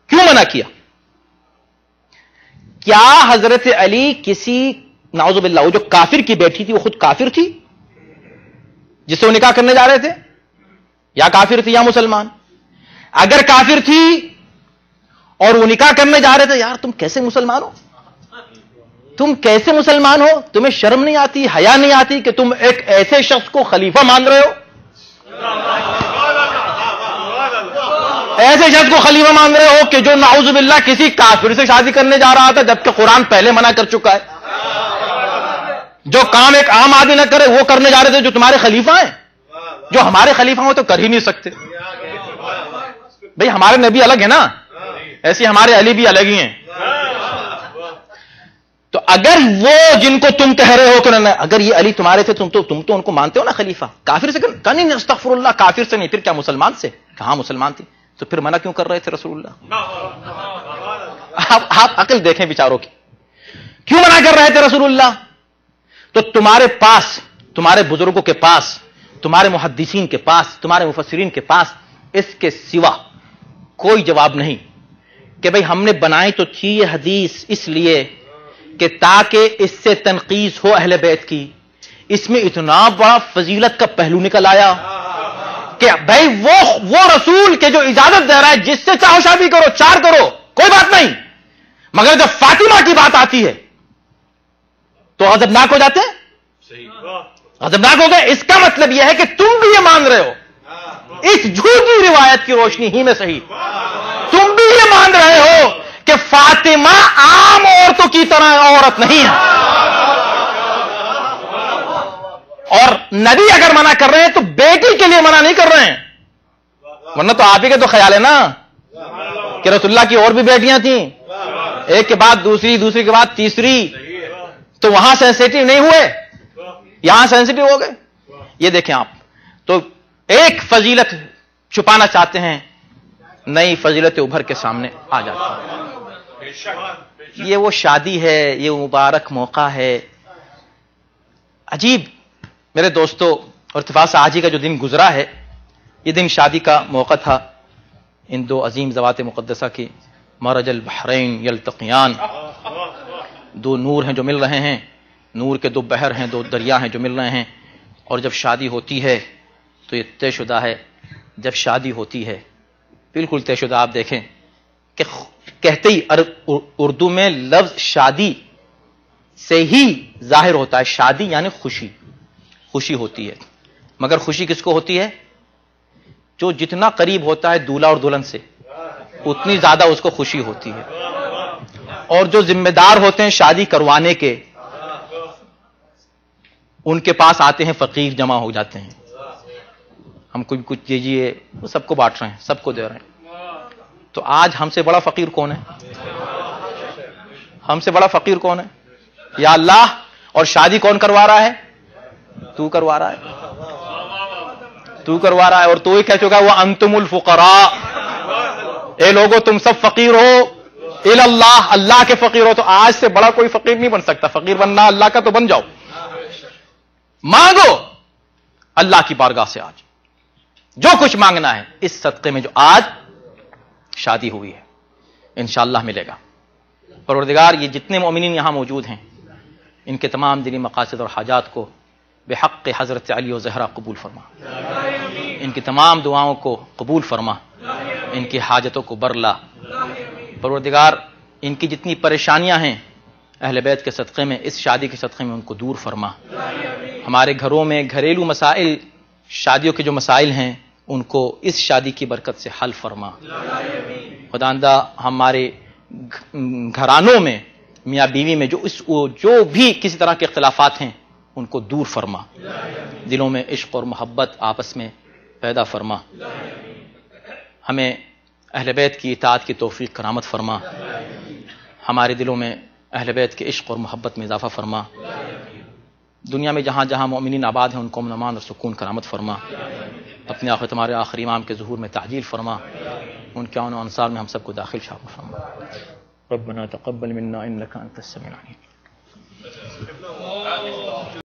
Speaker 6: کیوں منع کیا؟ کیا حضرت علی کسی نعوذ باللہ وہ جو کافر کی بیٹی تھی وہ خود کافر تھی جس سے وہ نکاح کرنے جا رہے تھے, یا کافر تھی یا مسلمان؟ اگر کافر تھی اور وہ نکاح کرنے جا رہے تھے, یار تم کیسے مسلمان ہو, تم کیسے مسلمان ہو, تمہیں شرم نہیں آتی, حیا نہیں آتی کہ تم ایک ایسے شخص کو خلیفہ مان رہے ہو, ایسے شخص کو خلیفہ مان رہے ہو کہ جو نعوذ باللہ کسی کافر سے شادی کرنے جا رہا تھا جبکہ قرآن پہلے منع کر چکا ہے. جو کام ایک عام آدمی نہ کرے وہ کرنے جا رہے تھے جو تمہارے خلیفہ ہیں, جو ہمارے خلیفہ ہوں تو کر ہی نہیں سکتے. بھئی ہمارے نبی الگ ہے نا, ایسے ہمارے علی بھی الگ ہی ہیں. تو اگر وہ جن کو تم کہہ رہے ہو کہ اگر یہ علی تمہارے تھے تم تو ان کو مانتے ہو نا خلیفہ, کافر سے کہا نہیں استغفر اللہ, کافر سے نہیں, پھر کیا مسلمان سے؟ کہاں مسلمان تھی, تو پھر منع کیوں کر رہے تھے رسول اللہ؟ آپ عقل دیکھیں بیچاروں کی, کیوں منع کر رہے تھے رسول اللہ؟ تو تمہارے پاس, تمہارے بزرگوں کے پاس, تمہارے محدثین کے پاس, تمہارے مفسرین کے پاس اس کے سوا کوئی جواب نہیں کہ بھئی ہم نے بنائی تو تھی یہ حدیث اس لیے کہ تاکہ اس سے تنقیص ہو اہل بیت کی. اس میں اتنا بڑا فضیلت کا پہلو نکل آیا کہ بھئی وہ رسول کے جو اجازت دے رہا ہے جس سے چاہو شادی کرو, 4 کرو, کوئی بات نہیں, مگر جب فاطمہ کی بات آتی ہے تو غضبناک ہو جاتے ہیں, غضبناک ہو گئے. اس کا مطلب یہ ہے کہ تم بھی یہ مان رہے ہو اس جھوٹی روایت کی روشنی ہی میں صحیح, تم بھی یہ مان رہے ہو کہ فاطمہ عام عورتوں کی طرح عورت نہیں ہے, اور نبی اگر منع کر رہے ہیں تو بیٹی کے لیے منع نہیں کر رہے ہیں, ورنہ تو آپ ہی کے تو خیال ہے نا کہ رسول اللہ کی اور بھی بیٹیاں تھیں, ایک کے بعد دوسری, دوسری کے بعد تیسری, تو وہاں سینسیٹیو نہیں ہوئے, یہاں سینسیٹیو ہو گئے. یہ دیکھیں آپ, تو ایک فضیلت چھپانا چاہتے ہیں, نئی فضیلت ابھر کے سامنے آ جاتی ہے. یہ وہ شادی ہے, یہ مبارک موقع ہے. عجیب میرے دوستو, اور اتفاق آج ہی کا جو دن گزرا ہے یہ دن شادی کا موقع تھا ان دو عظیم ذوات مقدسہ کی. مرج البحرین یلتقیان, 2 نور ہیں جو مل رہے ہیں, نور کے 2 بحر ہیں, 2 دریا ہیں جو مل رہے ہیں. اور جب شادی ہوتی ہے تو یہ طے شدہ ہے, جب شادی ہوتی ہے بالکل طے شدہ. آپ دیکھیں کہ کہتے ہی اردو میں لفظ شادی سے ہی ظاہر ہوتا ہے, شادی یعنی خوشی, خوشی ہوتی ہے. مگر خوشی کس کو ہوتی ہے؟ جو جتنا قریب ہوتا ہے دولہا اور دلہن سے اتنی زیادہ اس کو خوشی ہوتی ہے. اور جو ذمہ دار ہوتے ہیں شادی کروانے کے, ان کے پاس آتے ہیں فقیر جمع ہو جاتے ہیں, ہم کو کچھ دیجیے, وہ سب کو بانٹ رہے ہیں, سب کو دے رہے ہیں. تو آج ہم سے بڑا فقیر کون ہے؟ ہم سے بڑا فقیر کون ہے؟ یا اللہ. اور شادی کون کروا رہا ہے؟ تو کروا رہا ہے, تو کروا رہا ہے. اور تو ہی کہہ چکا ہے وہ انتم الفقراء, اے لوگو تم سب فقیر ہو الی اللہ, اللہ کے فقیر ہو. تو آج سے بڑا کوئی فقیر نہیں بن سکتا. فقیر بننا اللہ کا تو بن جاؤ, مانگو اللہ کی بارگاہ سے آج جو کچھ مانگنا ہے. اس صدقے میں جو آج شادی ہوئی ہے انشاءاللہ ملے گا. پروردگار یہ جتنے مومنین یہاں موجود ہیں ان کے تمام دینی مقاصد اور حاجات کو بحق حضرت علی و زہرا قبول فرما, ان کی تمام دعاؤں کو قبول فرما, ان کی حاجتوں کو برلا. پروردگار ان کی جتنی پریشانیاں ہیں اہل بیت کے صدقے میں, اس شادی کے صدقے میں ان کو دور فرما. ہمارے گھروں میں گھریلو مسائل, شادیوں کے جو مسائل ہیں ان کو اس شادی کی برکت سے حل فرما. خداوندہ ہمارے گھرانوں میں میاں بیوی میں جو بھی کسی طرح کے اختلافات ہیں ان کو دور فرما، دلوں میں عشق اور محبت آپس میں پیدا فرما، ہمیں اہل بیت کی اطاعت کی توفیق کرامت فرما، ہمارے دلوں میں اہل بیت کے عشق اور محبت میں اضافہ فرما، دنیا میں جہاں جہاں مومنین آباد ہیں ان کو امن امان اور سکون کرامت فرما، اپنے آخرت ہمارے آخری امام کے ظہور میں تعجیل فرما، ان کے اعوان و انصار میں ہم سب کو داخل شامل فرما۔ ربنا تقبل منا انك انت السميع العليم۔